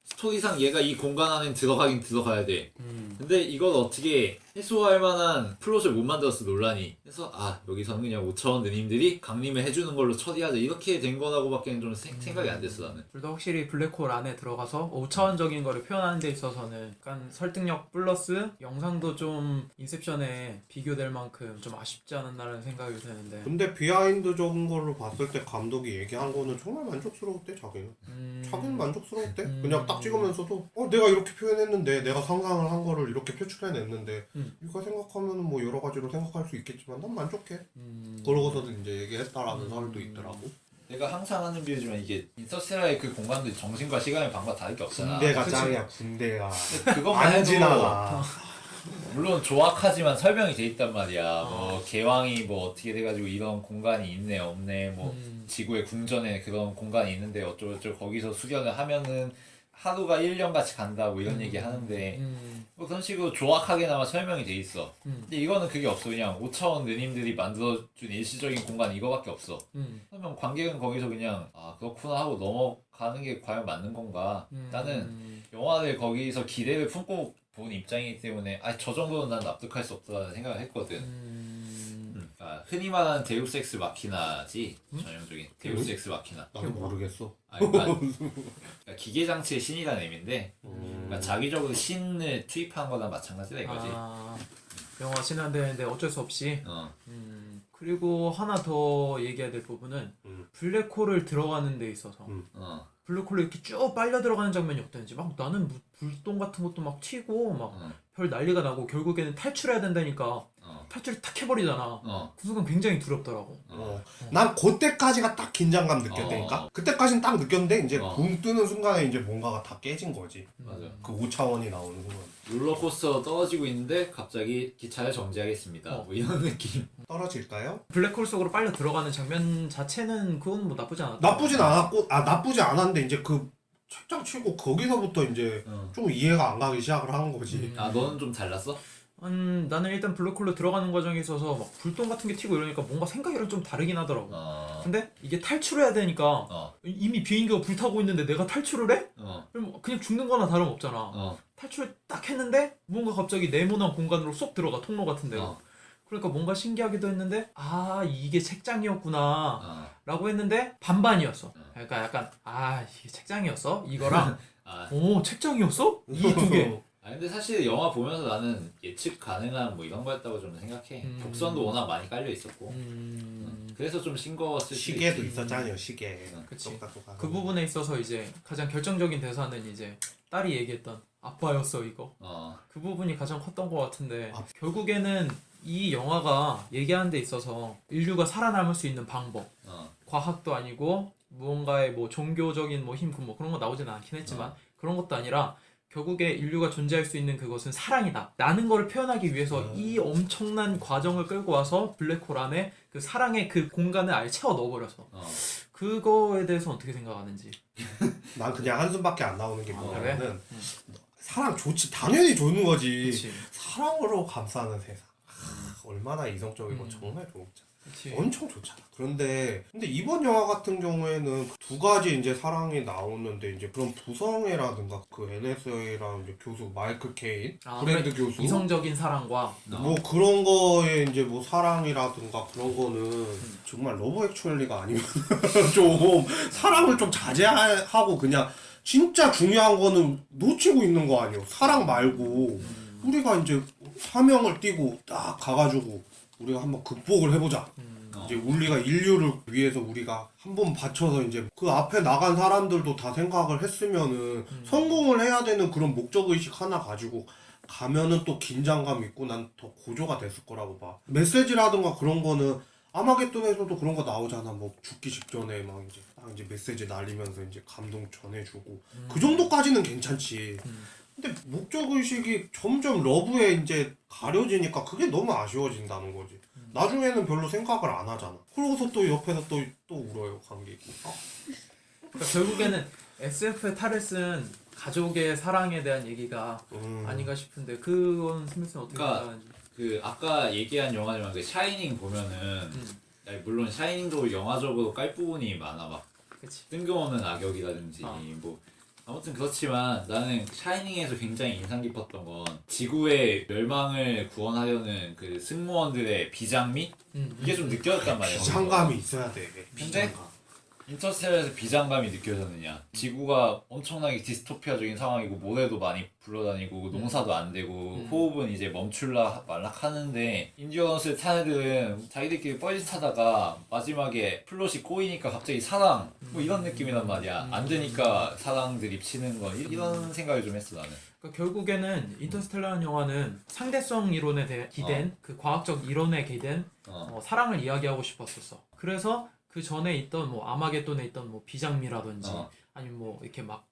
스토리상 얘가 이 공간 안에 들어가긴 들어가야 돼. 근데 이걸 어떻게 해소할 만한 플롯을 못 만들었어 논란이. 그래서 여기서는 그냥 5차원 누님들이 강림을 해주는 걸로 처리하자 이렇게 된 거라고밖에 좀 생각이 안 됐어 나는. 둘 다 확실히 블랙홀 안에 들어가서 5차원적인 거를 표현하는 데 있어서는 약간 설득력 플러스 영상도 좀 인셉션에 비교될 만큼 좀 아쉽지 않았나라는 생각이 드는데. 근데 비하인드적인 걸로 봤을 때 감독이 얘기한 거는 정말 만족스러웠대 자기는. 자기는 만족스러웠대. 그냥 딱 찍으면서도 내가 이렇게 표현했는데 내가 상상을 한 거를 이렇게 표출해냈는데 이거 생각하면 뭐 여러 가지로 생각할 수 있겠지만 난 만족해. 그러고서도 이제 얘기했다라는 설도 있더라고. 내가 항상 하는 비유지만 이게 인터스텔라의 그 공간도 정신과 시간의 방과 다를 게 없잖아. 군대가 그치. 짱이야 군대가. 그것만 안 해도 지나가. 물론 조악하지만 설명이 돼 있단 말이야. 뭐 개왕이 뭐 어떻게 돼가지고 이런 공간이 있네 없네 뭐 지구의 궁전에 그런 공간이 있는데 어쩌고저쩌고 거기서 수련을 하면은 하루가 1년 같이 간다고 이런 얘기 하는데 뭐 그런 식으로 조악하게나마 설명이 돼 있어. 근데 이거는 그게 없어. 그냥 5차원 누님들이 만들어준 일시적인 공간 이거밖에 없어. 그러면 관객은 거기서 그냥 그렇구나 하고 넘어가는 게 과연 맞는 건가. 나는 영화를 거기서 기대를 품고 본 입장이기 때문에 저 정도는 난 납득할 수 없다는 생각을 했거든. 흔히 말하는 데우스 엑스 마키나지. 전형적인 데우스 엑스 마키나. 나도 모르겠어. 그러니까 기계 장치의 신이라는 의미인데 그러니까 자기적으로 신을 투입한 거랑 마찬가지다 이거지. 영화 신안 되는데 어쩔 수 없이. 그리고 하나 더 얘기해야 될 부분은 블랙홀을 들어가는 데 있어서 블랙홀로 이렇게 쭉 빨려 들어가는 장면이 어땠는지 막 나는 불똥 같은 것도 막 튀고 막 별 난리가 나고 결국에는 탈출해야 된다니까 탈출을 탁 해버리잖아. 그 순간 굉장히 두렵더라고. 난 그때까지가 딱 긴장감 느꼈다니까. 그때까지는 딱 느꼈는데 이제 붕 뜨는 순간에 이제 뭔가가 다 깨진 거지. 맞아. 그 5차원이 나오는 순간. 롤러코스터 떨어지고 있는데 갑자기 기차를 정지하겠습니다. 뭐 이런 느낌. 떨어질까요? 블랙홀 속으로 빨려 들어가는 장면 자체는 그건 뭐 나쁘지 않았다. 나쁘진 않았고 나쁘지 않았는데 이제 그 책장 치고 거기서부터 이제 좀 이해가 안 가기 시작을 한 거지. 너는 좀 달랐어? 나는 일단 블랙홀로 들어가는 과정에 있어서 막 불똥 같은 게 튀고 이러니까 뭔가 생각이랑 좀 다르긴 하더라고. 근데 이게 탈출해야 되니까 이미 비행기가 불타고 있는데 내가 탈출을 해? 그럼 그냥 죽는 거나 다름없잖아. 탈출을 딱 했는데 뭔가 갑자기 네모난 공간으로 쏙 들어가 통로 같은 데로. 그러니까 뭔가 신기하기도 했는데 이게 책장이었구나 라고 했는데 반반이었어. 그러니까 약간 이게 책장이었어? 이거랑 책장이었어? 이 두 개. 근데 사실 영화 보면서 나는 예측 가능한 뭐 이런 거였다고 좀 생각해. 곡선도 워낙 많이 깔려 있었고. 그래서 좀 싱거웠을 수도 시계도 있지. 있었잖아요 시계. 그치. 그 부분에 있어서 이제 가장 결정적인 대사는 이제 딸이 얘기했던 아빠였어 이거. 그 부분이 가장 컸던 것 같은데 결국에는 이 영화가 얘기하는 데 있어서 인류가 살아남을 수 있는 방법, 과학도 아니고 무언가의 뭐 종교적인 뭐 힘, 뭐 그런 거 나오지는 않긴 했지만 그런 것도 아니라 결국에 인류가 존재할 수 있는 그것은 사랑이다 라는 거를 표현하기 위해서 이 엄청난 과정을 끌고 와서 블랙홀 안에 그 사랑의 그 공간을 아예 채워 넣어버려서 그거에 대해서 어떻게 생각하는지. 난 그냥 한숨밖에 안 나오는 게 뭐냐면은 사랑 좋지 당연히 좋은 거지. 그치. 사랑으로 감싸는 세상 얼마나 이성적이고 정말 좋잖아. 그치. 엄청 좋잖아. 근데 이번 영화 같은 경우에는 두 가지 이제 사랑이 나오는데 이제 그런 부성애라든가 그 NSA랑 이제 교수 마이클 케인 브랜드 교수 이성적인 사랑과 뭐 그런 거에 이제 뭐 사랑이라든가 그런 거는 정말 러브 액츄얼리가 아니면 좀 사랑을 좀 자제하고 그냥 진짜 중요한 거는 놓치고 있는 거 아니에요. 사랑 말고 우리가 이제 사명을 띠고 딱 가가지고 우리가 한번 극복을 해보자. 이제 우리가 인류를 위해서 우리가 한번 바쳐서 이제 그 앞에 나간 사람들도 다 생각을 했으면은 성공을 해야 되는 그런 목적의식 하나 가지고 가면은 또 긴장감 있고 난 더 고조가 됐을 거라고 봐. 메시지라든가 그런 거는 아마겟돈에서도 그런 거 나오잖아. 뭐 죽기 직전에 막 이제 딱 이제 메시지 날리면서 이제 감동 전해주고 그 정도까지는 괜찮지. 근데 목적의식이 점점 러브에 이제 가려지니까 그게 너무 아쉬워진다는 거지. 나중에는 별로 생각을 안 하잖아. 그러고서 또 옆에서 또 울어요, 관객이. 그러니까 결국에는 SF의 탈을 쓴 가족의 사랑에 대한 얘기가 아닌가 싶은데 그건 스미스는 어떻게 그러니까 생각하는지. 그 아까 얘기한 영화지만 그 샤이닝 보면은 아니, 물론 샤이닝도 영화적으로 깔 부분이 많아. 막 그치. 뜬금없는 악역이라든지 뭐 아무튼 그렇지만 나는 샤이닝에서 굉장히 인상 깊었던 건 지구의 멸망을 구원하려는 그 승무원들의 비장미? 이게 좀 느껴졌단 말이야. 비장감이 있어야 돼. 근데 비장감. 인터스텔라에서 비장감이 느껴졌느냐? 지구가 엄청나게 디스토피아적인 상황이고 모래도 많이 굴러다니고 농사도 안 되고 호흡은 이제 멈출라 말락 하는데 인디언스를 탄 애들은 자기들끼리 뻘짓 하다가 마지막에 플롯이 꼬이니까 갑자기 사랑 뭐 이런 느낌이란 말이야. 안 되니까 사랑들이 치는 건 이런 생각을 좀 했어 나는. 그러니까 결국에는 인터스텔라라는 영화는 상대성 이론에 기댄 그 과학적 이론에 기댄 사랑을 이야기하고 싶었었어. 그래서 그 전에 있던 뭐 아마겟돈에 있던 뭐 비장미라든지 아니면 뭐 이렇게 막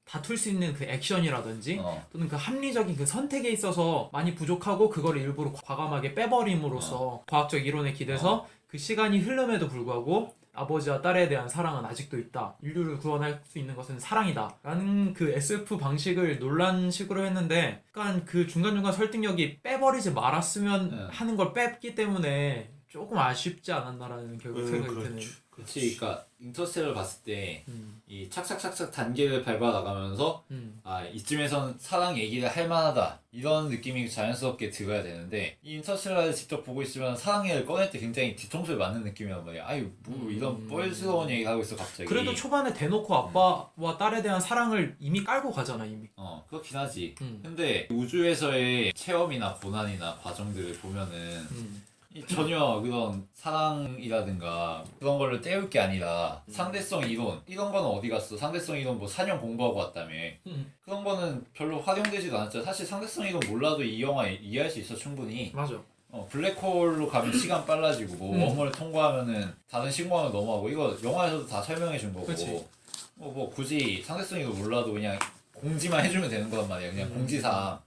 다툴 수 있는 그 액션이라든지 또는 그 합리적인 그 선택에 있어서 많이 부족하고 그걸 일부러 과감하게 빼버림으로써 과학적 이론에 기대서 그 시간이 흐름에도 불구하고 아버지와 딸에 대한 사랑은 아직도 있다. 인류를 구원할 수 있는 것은 사랑이다. 라는 그 SF 방식을 논란식으로 했는데 약간 그 중간중간 설득력이 빼버리지 말았으면 하는 걸 뺐기 때문에 조금 아쉽지 않았나라는 결국 생각이 드는. 그렇지. 그러니까 인터스텔라를 봤을 때 이 착착착착 단계를 밟아 나가면서 아 이쯤에선 사랑 얘기를 할 만하다 이런 느낌이 자연스럽게 들어야 되는데 이 인터스텔라를 직접 보고 있으면 사랑 얘기를 꺼낼 때 굉장히 뒤통수를 맞는 느낌이란 말이야. 아유 뭐 이런 뻘스러운 얘기를 하고 있어 갑자기. 그래도 초반에 대놓고 아빠와 딸에 대한 사랑을 이미 깔고 가잖아 이미. 그렇긴 하지. 근데 우주에서의 체험이나 고난이나 과정들을 보면은 전혀 그런 사랑이라든가 그런 걸로 때울 게 아니라 상대성 이론 이런 거는 어디 갔어? 상대성 이론 뭐 4년 공부하고 왔다며. 그런 거는 별로 활용되지도 않았잖아. 사실 상대성 이론 몰라도 이 영화 이해할 수 있어 충분히. 맞아. 블랙홀로 가면 시간 빨라지고 뭐 웜홀을 통과하면은 다른 식물을 넘어가고 이거 영화에서도 다 설명해 준 거고. 뭐 굳이 상대성 이론 몰라도 그냥 공지만 해주면 되는 거란 말이야. 그냥 공지사항.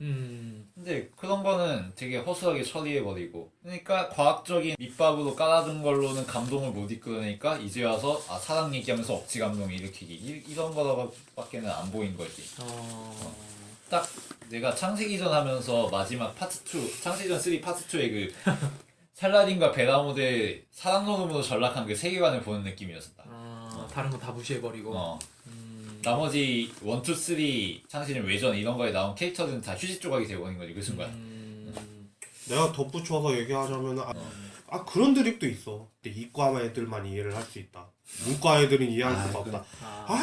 근데 그런 거는 되게 허술하게 처리해버리고 그러니까 과학적인 밑밥으로 깔아둔 걸로는 감동을 못 이끌으니까 이제 와서 사랑 얘기하면서 억지 감동 일으키기 이런 거밖에는 안 보인 거지. 딱 내가 창세기전 하면서 마지막 파트 2 창세기전 3 파트 2의 그 살라딘과 베라모드의 사랑 노름으로 전락한 그 세계관을 보는 느낌이었었다. 다른 거 다 무시해버리고. 나머지 1, 2, 3 창시전 외전 이런 거에 나온 캐릭터들은 다 휴지 조각이 되어버린 거지 그 순간. 내가 덧붙여서 얘기하자면 그런 드립도 있어. 근데 이과 애들만 이해를 할 수 있다. 문과 애들은 이해할 수가 없다.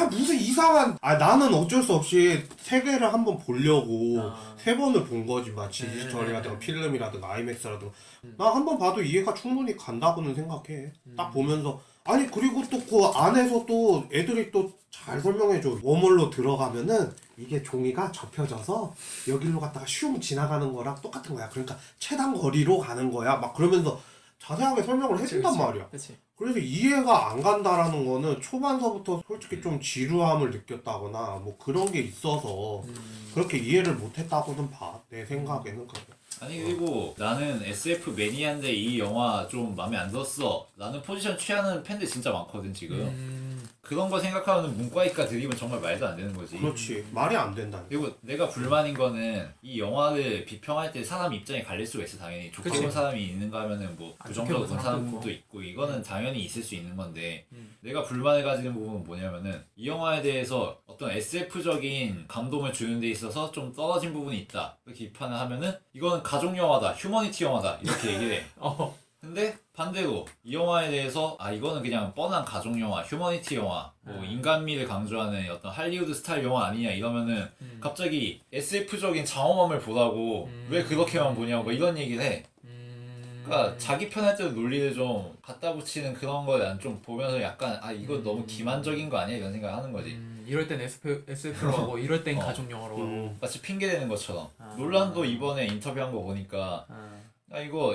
무슨 이상한 나는 어쩔 수 없이 세계를 한번 보려고 3번을 본 거지. 막 디지털이라든가 필름이라든가 아이맥스라든가 나 한 번 봐도 이해가 충분히 간다고는 생각해. 딱 보면서 그리고 또 그 안에서 또 애들이 또 잘 설명해줘. 웜홀로 들어가면은 이게 종이가 접혀져서 여기로 갔다가 슝 지나가는 거랑 똑같은 거야. 그러니까 최단 거리로 가는 거야. 막 그러면서 자세하게 설명을 해준단 말이야. 그래서 이해가 안 간다라는 거는 초반서부터 솔직히 좀 지루함을 느꼈다거나 뭐 그런 게 있어서 그렇게 이해를 못했다고는 봐. 내 생각에는 그래. 아니 그리고 나는 SF 매니아인데 이 영화 좀 마음에 안 들었어 라는 포지션 취하는 팬들 진짜 많거든 지금. 그런 거 생각하면 문과이과 드립은 정말 말도 안 되는 거지. 그렇지. 말이 안 된다. 그리고 내가 불만인 거는 이 영화를 비평할 때 사람 입장이 갈릴 수가 있어. 당연히 좋게 본 사람이 있는가 하면은 뭐 부정적으로 본 사람도 있고 이거는 당연히 있을 수 있는 건데 내가 불만을 가지는 부분은 뭐냐면은 이 영화에 대해서 어떤 SF적인 감동을 주는 데 있어서 좀 떨어진 부분이 있다 이렇게 비판을 하면은 이거는 가족 영화다 휴머니티 영화다 이렇게 얘기를 해. 근데 반대로 이 영화에 대해서 이거는 그냥 뻔한 가족 영화, 휴머니티 영화, 뭐 인간미를 강조하는 어떤 할리우드 스타일 영화 아니냐 이러면은 갑자기 SF적인 장엄함을 보라고 왜 그렇게만 보냐고 뭐 이런 얘기를 해. 그러니까 자기 편할 때도 논리를 좀 갖다 붙이는 그런 거에 난 좀 보면서 약간 이거 너무 기만적인 거 아니야 이런 생각을 하는 거지. 이럴 땐 SF로 하고 이럴 땐 가족 영화로 하고 마치 핑계대는 것처럼. 논란도 이번에 인터뷰한 거 보니까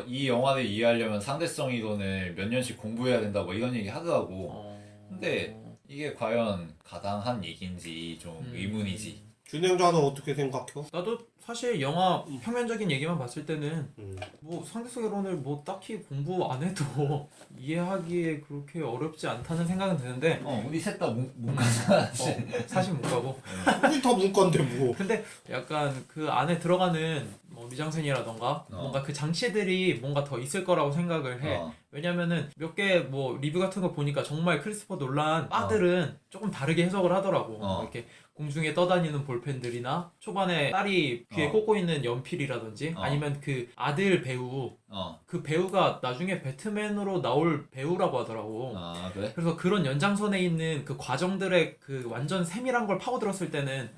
이 영화를 이해하려면 상대성 이론을 몇 년씩 공부해야 된다 뭐 이런 얘기 하더라고. 근데 이게 과연 가당한 얘기인지 좀 의문이지. 준행자는 어떻게 생각해? 나도 사실 영화 평면적인 얘기만 봤을 때는 음. 뭐 상대성 이론을 뭐 딱히 공부 안 해도 이해하기에 그렇게 어렵지 않다는 생각은 드는데 우리 셋 다 문과잖아. 사실 문과고 우리 다 문과인데 뭐. 근데 약간 그 안에 들어가는 뭐 미장센이라던가 뭔가 그 장치들이 뭔가 더 있을 거라고 생각을 해. 왜냐면은 몇 개 뭐 리뷰 같은 거 보니까 정말 크리스토퍼 놀란 바들은 조금 다르게 해석을 하더라고. 이렇게 공중에 떠다니는 볼펜들이나 초반에 딸이 귀에 꽂고 있는 연필이라든지 아니면 그 아들 배우 그 배우가 나중에 배트맨으로 나올 배우라고 하더라고. 아 그래? 그래서 그런 연장선에 있는 그 과정들의 그 완전 세밀한 걸 파고들었을 때는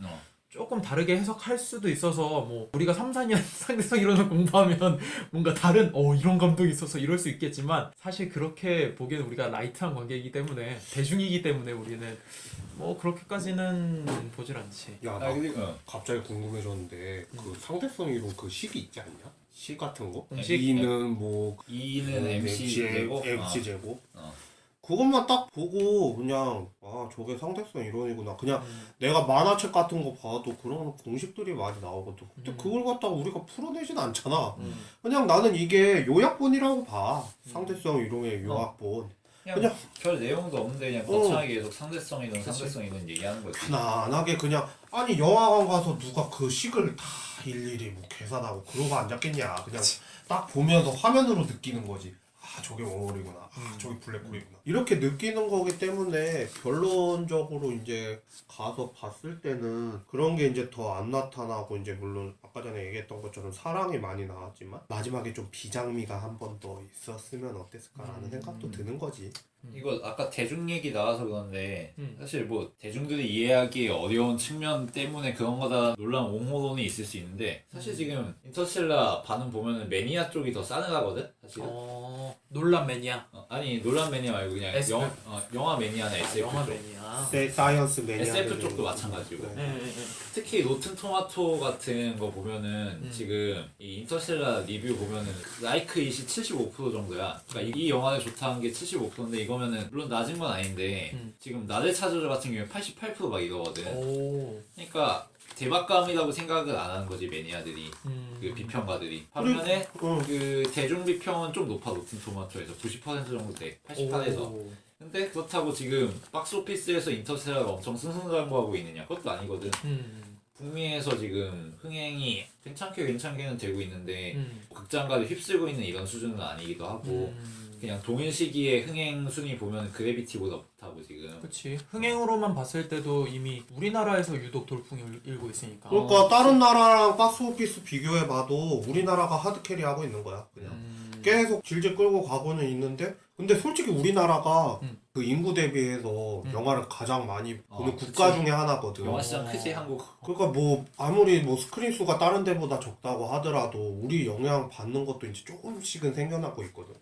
조금 다르게 해석할 수도 있어서 뭐 우리가 3, 4년 상대성 이론을 공부하면 뭔가 다른 이런 감독이 있어서 이럴 수 있겠지만 사실 그렇게 보기에는 우리가 라이트한 관계이기 때문에 대중이기 때문에 우리는 뭐 그렇게까지는 보질 않지. 야, 나 갑자기 궁금해졌는데 그 상대성 이론 그 식이 있지 않냐? 식 같은 거? 공식? E는 뭐 E는 MC 제곱 MC 제곱. 그것만 딱 보고 그냥 저게 상대성 이론이구나. 그냥 내가 만화책 같은 거 봐도 그런 공식들이 많이 나오거든. 근데 그걸 갖다가 우리가 풀어내진 않잖아. 그냥 나는 이게 요약본이라고 봐. 상대성 이론의 요약본. 그냥 별 내용도 없는데 그냥 거창하게 계속 상대성 이론 상대성 이론 얘기하는 거지. 편안하게 그냥 아니 영화관 가서 누가 그 식을 다 일일이 뭐 계산하고 그러고 앉았겠냐. 그냥 딱 보면서 화면으로 느끼는 거지. 저게 웜홀이구나. 저게 블랙홀이구나. 이렇게 느끼는 거기 때문에 결론적으로 이제 가서 봤을 때는 그런 게 이제 더 안 나타나고 이제 물론 아까 전에 얘기했던 것처럼 사랑이 많이 나왔지만 마지막에 좀 비장미가 한 번 더 있었으면 어땠을까라는 생각도 드는 거지. 이거 아까 대중 얘기 나와서 그런데 사실 뭐 대중들이 이해하기 어려운 측면 때문에 그런 거다 논란 옹호론이 있을 수 있는데 사실 지금 인터스텔라 반응 보면은 매니아 쪽이 더 싸늘하거든 사실은. 논란 매니아. 아니 논란 매니아 말고 그냥 영화 매니아나 SF 영화 쪽. 매니아. 사이언스 매니아. SF 쪽도 마찬가지고. 특히 로튼 토마토 같은 거 보면은 지금 이 인터스텔라 리뷰 보면은 라이크 이시 75% 정도야. 그러니까 이 영화가 좋다는 게 75%인데 이거면은 물론 낮은 건 아닌데 지금 나를 찾아줘 같은 경우에 88%막 이거거든. 그러니까 대박감이라고 생각을 안 하는 거지 매니아들이 그 비평가들이 반면에 그 대중 비평은 좀 높아 로튼 토마토에서 90% 정도 돼 88에서 근데 그렇다고 지금 박스오피스에서 인터스텔라가 엄청 승승장구하고 있느냐 그것도 아니거든. 북미에서 지금 흥행이 괜찮게는 되고 있는데 극장가를 휩쓸고 있는 이런 수준은 아니기도 하고 그냥 동일 시기에 흥행 순위 보면 그래비티보다 못하고 지금. 그렇지. 흥행으로만 봤을 때도 이미 우리나라에서 유독 돌풍이 일고 있으니까. 그러니까 다른 나라랑 박스오피스 비교해봐도 우리나라가 하드캐리하고 있는 거야. 그냥 계속 질질 끌고 가고는 있는데 근데 솔직히 우리나라가 그 인구 대비해서 영화를 가장 많이 보는 국가 중에 하나거든. 영화 시장 크지 한국. 그러니까 뭐 아무리 뭐 스크린 수가 다른 데보다 적다고 하더라도 우리 영향 받는 것도 이제 조금씩은 생겨나고 있거든.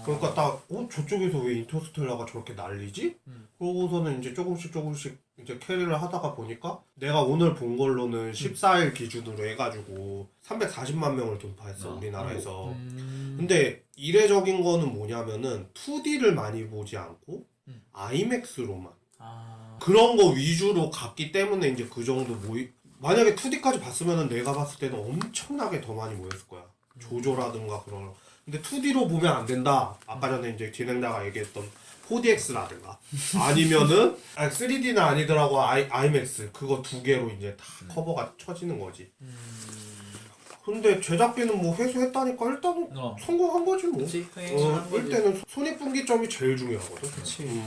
그러니까 딱 저쪽에서 왜 인터스텔라가 저렇게 난리지? 그러고서는 이제 조금씩 이제 캐리를 하다가 보니까 내가 오늘 본 걸로는 14일 기준으로 해가지고 340만 명을 돌파했어 우리나라에서. 근데 이례적인 거는 뭐냐면은 2D를 많이 보지 않고 아이맥스로만 그런 거 위주로 갔기 때문에 이제 그 정도 만약에 2D까지 봤으면은 내가 봤을 때는 엄청나게 더 많이 모였을 거야. 조조라든가 그런 거. 근데 2D로 보면 안 된다. 아까 전에 이제 진행자가 얘기했던 4DX라든가 아니면은 3D는 아니더라고 아이맥스 그거 두 개로 이제 다 커버가 쳐지는 거지. 근데 제작비는 뭐 회수했다니까 일단은 성공한 거지 뭐. 그치? 일단은 손익분기점이 제일 중요하거든. 그치.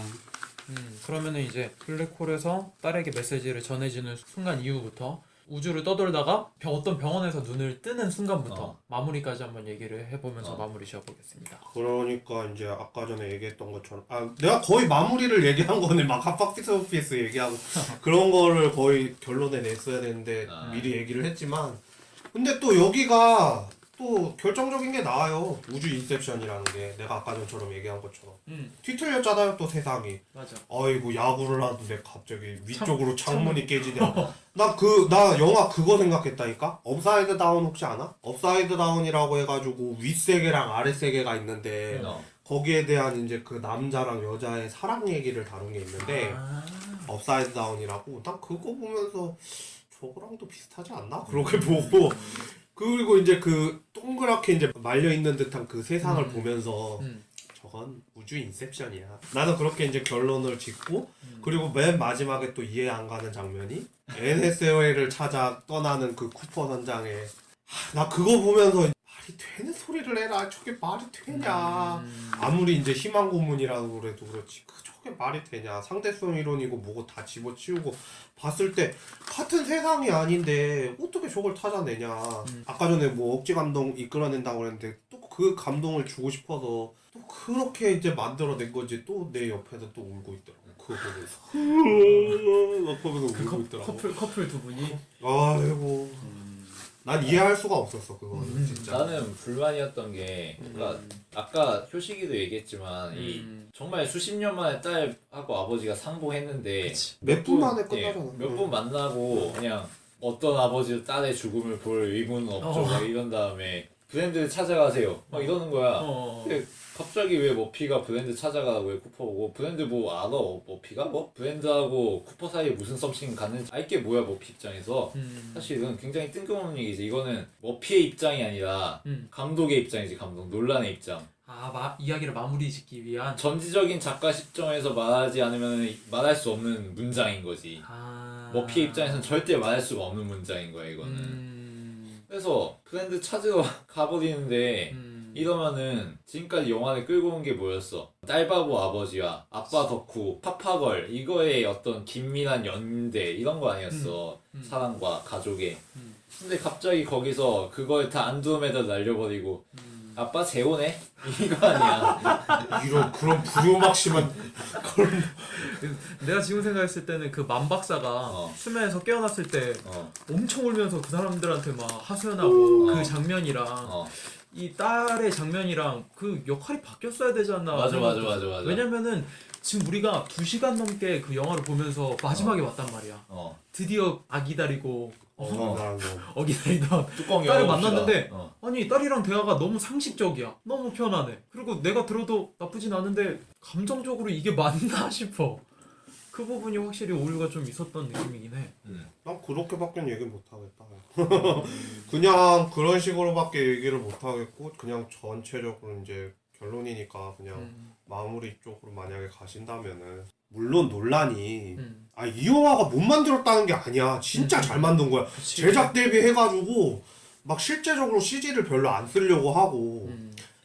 그러면은 이제 블랙홀에서 딸에게 메시지를 전해주는 순간 이후부터 우주를 떠돌다가 어떤 병원에서 눈을 뜨는 순간부터 마무리까지 한번 얘기를 해보면서 마무리 지어보겠습니다. 그러니까 이제 아까 전에 얘기했던 것처럼 내가 거의 마무리를 얘기한 거네. 막 박스오피스 얘기하고 그런 거를 거의 결론에 냈어야 되는데 미리 얘기를 했지만 근데 또 여기가 또 결정적인 게 나와요. 우주 인셉션이라는 게 내가 아까 전처럼 얘기한 것처럼 뒤틀렸잖아요 또 세상이. 맞아. 아이고 야구를 하는데 갑자기 위쪽으로 창문이 깨지냐. 나 영화 그거 생각했다니까. 업사이드 다운 혹시 아나? 업사이드 다운이라고 해가지고 윗세계랑 아랫세계가 있는데 거기에 대한 이제 그 남자랑 여자의 사랑 얘기를 다룬 게 있는데 업사이드 다운이라고 난 그거 보면서 저거랑도 비슷하지 않나? 그렇게 보고 그리고 이제 그 동그랗게 이제 말려 있는 듯한 그 세상을 보면서 저건 우주 인셉션이야. 나는 그렇게 이제 결론을 짓고 그리고 맨 마지막에 또 이해 안 가는 장면이 NSOA를 찾아 떠나는 그 쿠퍼 선장의 나 그거 보면서 말이 되는 소리를 해라. 저게 말이 되냐. 아무리 이제 희망 고문이라고 그래도 그렇지. 저게 말이 되냐. 상대성 이론이고 뭐고 다 집어치우고 봤을 때 같은 세상이 아닌데 어떻게 저걸 찾아내냐. 아까 전에 뭐 억지 감동 이끌어낸다고 그랬는데 또 그 감동을 주고 싶어서 또 그렇게 이제 만들어낸 거지. 또 내 옆에서 또 울고 있더라고. 그거 보면서 막 보면서 울고 있더라고. 커플 두 분이. 아이고. 난 이해할 수가 없었어 그거는 진짜. 나는 불만이었던 게 그러니까 아까 효식이도 얘기했지만 이 정말 수십 년 만에 딸하고 아버지가 상봉했는데 몇 분 만에 끝나잖아. 몇 분 만나고 그냥 어떤 아버지도 딸의 죽음을 볼 의무는 없죠 막 이런 다음에 브랜드 찾아가세요 막 이러는 거야. 근데 갑자기 왜 머피가 브랜드 찾아가라고 해 쿠퍼 보고 브랜드 뭐 알아 머피가 뭐 브랜드하고 쿠퍼 사이에 무슨 썸씽 갔는지 알게 뭐야 머피 입장에서. 사실 이건 굉장히 뜬금없는 얘기지. 이거는 머피의 입장이 아니라 감독의 입장이지. 감독 논란의 입장. 이야기를 마무리 짓기 위한 전지적인 작가 시점에서 말하지 않으면 말할 수 없는 문장인 거지. 머피의 입장에서는 절대 말할 수가 없는 문장인 거야 이거는. 그래서 브랜드 찾으러 가버리는데 이러면은 지금까지 영화를 끌고 온 게 뭐였어? 딸바보 아버지와 아빠 덕후, 파파걸 이거의 어떤 긴밀한 연대 이런 거 아니었어. 사랑과 가족의. 근데 갑자기 거기서 그걸 다 안드로메다 날려버리고 아빠 재혼해? 이거 아니야. 이런 그런 불효막심한 그런. 내가 지금 생각했을 때는 그 만 박사가 수면에서 깨어났을 때 엄청 울면서 그 사람들한테 막 하소연하고 그 장면이랑 이 딸의 장면이랑 그 역할이 바뀌었어야 되지 않나. 맞아. 왜냐면은 지금 우리가 2시간 넘게 그 영화를 보면서 마지막에 왔단 말이야. 드디어 기다리고 기다리던 뚜껑 딸을 만났는데 아니 딸이랑 대화가 너무 상식적이야. 너무 편안해. 그리고 내가 들어도 나쁘진 않은데 감정적으로 이게 맞나 싶어. 그 부분이 확실히 오류가 좀 있었던 느낌이긴 해. 난 그렇게밖에 얘기 못 하겠다. 그냥 그런 식으로밖에 얘기를 못 하겠고 그냥 전체적으로 이제 결론이니까 그냥 마무리 쪽으로 만약에 가신다면은 물론 논란이 이 영화가 못 만들었다는 게 아니야. 진짜 잘 만든 거야. 그치. 제작 대비 해가지고 막 실제적으로 CG를 별로 안 쓰려고 하고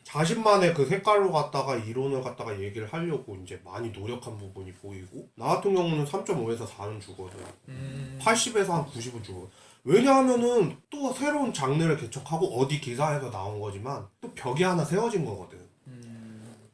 자신만의 그 색깔로 갖다가 이론을 갖다가 얘기를 하려고 이제 많이 노력한 부분이 보이고 나 같은 경우는 3.5에서 4는 주거든. 80에서 한 90은 주거든. 왜냐하면은 또 새로운 장르를 개척하고 어디 기사에서 나온 거지만 또 벽이 하나 세워진 거거든.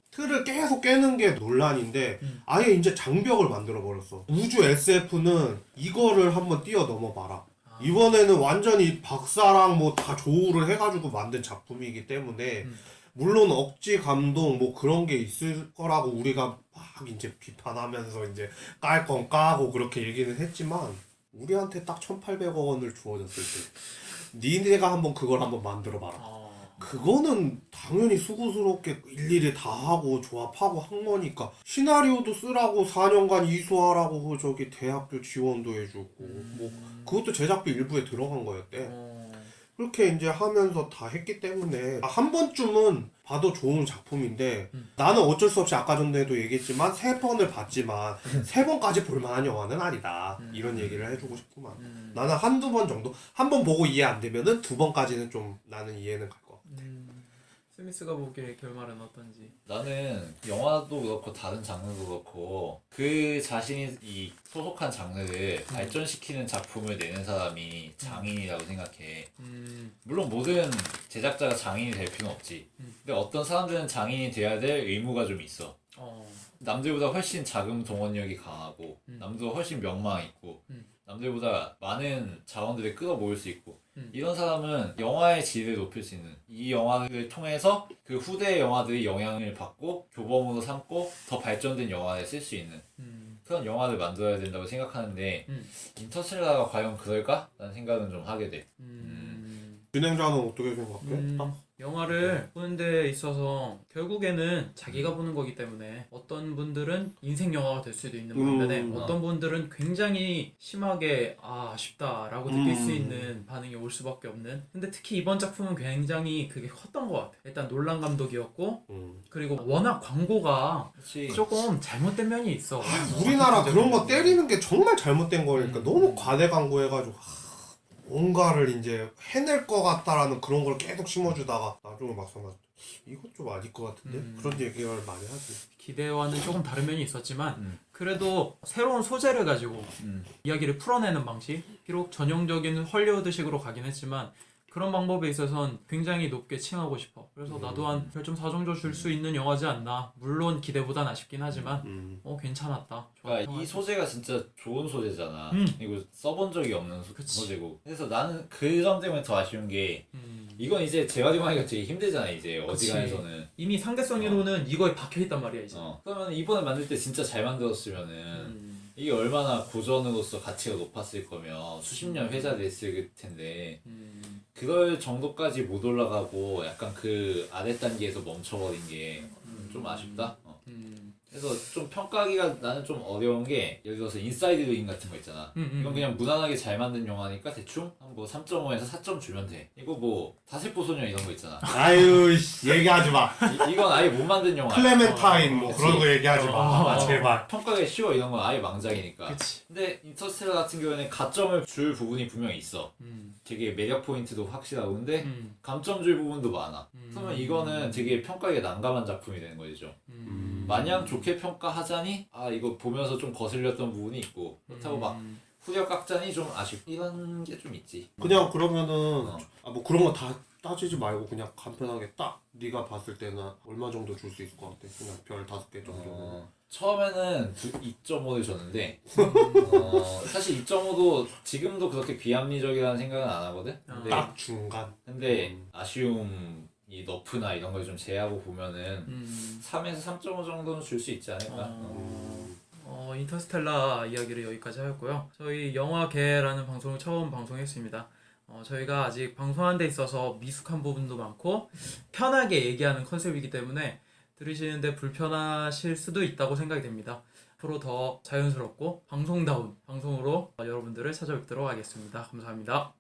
틀을 계속 깨는 게 논란인데 아예 이제 장벽을 만들어 버렸어. 우주 SF는 이거를 한번 뛰어넘어 봐라. 이번에는 완전히 박사랑 뭐 다 조우를 해가지고 만든 작품이기 때문에 물론 억지 감동 뭐 그런 게 있을 거라고 우리가 막 이제 비판하면서 이제 깔 건 까고 그렇게 얘기는 했지만 우리한테 딱 1,800억 원을 주어졌을 때 니네가 한번 그걸 한번 만들어 봐라. 그거는 당연히 수고스럽게 일일이 다 하고 조합하고 한 거니까 시나리오도 쓰라고 4년간 이수하라고 그 저기 대학교 지원도 해주고 뭐 그것도 제작비 일부에 들어간 거였대. 그렇게 이제 하면서 다 했기 때문에 한 번쯤은 봐도 좋은 작품인데 나는 어쩔 수 없이 아까 전에도 얘기했지만 3번을 봤지만 3번까지 볼만한 영화는 아니다. 이런 얘기를 해주고 싶구만. 나는 한두 번 정도 한 번 보고 이해 안 되면은 2번까지는 좀 나는 이해는 갈 것 같아. 스미스가 보기에 결말은 어떤지. 나는 영화도 그렇고 다른 장르도 그렇고 그 자신이 이 소속한 장르를 발전시키는 작품을 내는 사람이 장인이라고 생각해. 물론 모든 제작자가 장인이 될 필요는 없지. 근데 어떤 사람들은 장인이 돼야 될 의무가 좀 있어. 남들보다 훨씬 자금 동원력이 강하고 남들보다 훨씬 명망 있고 남들보다 많은 자원들을 끌어모을 수 있고 이런 사람은 영화의 질을 높일 수 있는 이 영화를 통해서 그 후대의 영화들이 영향을 받고 교범으로 삼고 더 발전된 영화를 쓸 수 있는 그런 영화를 만들어야 된다고 생각하는데 인터스텔라가 과연 그럴까? 라는 생각은 좀 하게 돼. 진행자는 어떻게 생각해? 영화를 보는 데 있어서 결국에는 자기가 보는 거기 때문에 어떤 분들은 인생 영화가 될 수도 있는 반면에 어떤 분들은 굉장히 심하게 아쉽다라고 느낄 수 있는 반응이 올 수밖에 없는. 근데 특히 이번 작품은 굉장히 그게 컸던 것 같아. 일단 놀란 감독이었고 그리고 워낙 광고가 그치. 조금 잘못된 면이 있어. 우리나라 그런 거 때리는 게 정말 잘못된 거니까 너무 과대 광고해가지고 뭔가를 이제 해낼 것 같다라는 그런 걸 계속 심어주다가 나중에 막상 이것 좀 아닐 것 같은데? 그런 얘기를 많이 하지. 기대와는 조금 다른 면이 있었지만 그래도 새로운 소재를 가지고 이야기를 풀어내는 방식, 비록 전형적인 헐리우드식으로 가긴 했지만 그런 방법에 있어서는 굉장히 높게 칭하고 싶어. 그래서 나도 한 별점 4 정도 줄 수 있는 영화지 않나. 물론 기대보단 아쉽긴 하지만 괜찮았다. 그러니까 이 소재가 진짜 좋은 소재잖아. 이거 써본 적이 없는 소재고. 그래서 나는 그 점 때문에 더 아쉬운 게 이건 이제 재활용하기가 되게 힘들잖아. 이제 어지간해서는 이미 상대성으로는 이거에 박혀있단 말이야 이제. 그러면 이번에 만들 때 진짜 잘 만들었으면은 이게 얼마나 고전으로서 가치가 높았을 거면 수십 년 회자됐을 텐데 그럴 정도까지 못 올라가고 약간 그 아래 단계에서 멈춰버린 게 좀 아쉽다. 그래서 좀 평가하기가 나는 좀 어려운 게 예를 들어서 인사이드 링 같은 거 있잖아. 이건 그냥 무난하게 잘 만든 영화니까 대충 뭐 3.5에서 4점 주면 돼. 이거 뭐 다슬포소년 이런 거 있잖아. 아유 얘기하지 마. 이건 아예 못 만든 영화. 클레멘타인 뭐 그런 거 얘기하지 마. 제발. 평가가 쉬워 이런 건 아예 망작이니까. 그치. 근데 인터스텔라 같은 경우에는 가점을 줄 부분이 분명히 있어. 되게 매력 포인트도 확실하고 근데 감점 줄 부분도 많아. 그러면 이거는 되게 평가하기가 난감한 작품이 되는 거죠. 마냥 좋게 평가하자니 이거 보면서 좀 거슬렸던 부분이 있고 그렇다고 막 후려 깎자니 좀 아쉽고 이런 게 좀 있지. 그냥 그러면은 뭐 그런 거 다 따지지 말고 그냥 간편하게 딱 네가 봤을 때는 얼마 정도 줄 수 있을 것 같아. 그냥 별 5개 정도. 처음에는 2.5를 줬는데 사실 2.5도 지금도 그렇게 비합리적이라는 생각은 안 하거든. 딱 중간. 근데 아쉬움이 너프나 이런 걸 좀 제외하고 보면은 3에서 3.5 정도는 줄 수 있지 않을까. 인터스텔라 이야기를 여기까지 하였고요. 저희 영화계라는 방송을 처음 방송했습니다. 저희가 아직 방송하는 데 있어서 미숙한 부분도 많고 편하게 얘기하는 컨셉이기 때문에 들으시는데 불편하실 수도 있다고 생각이 됩니다. 앞으로 더 자연스럽고 방송다운 방송으로 여러분들을 찾아뵙도록 하겠습니다. 감사합니다.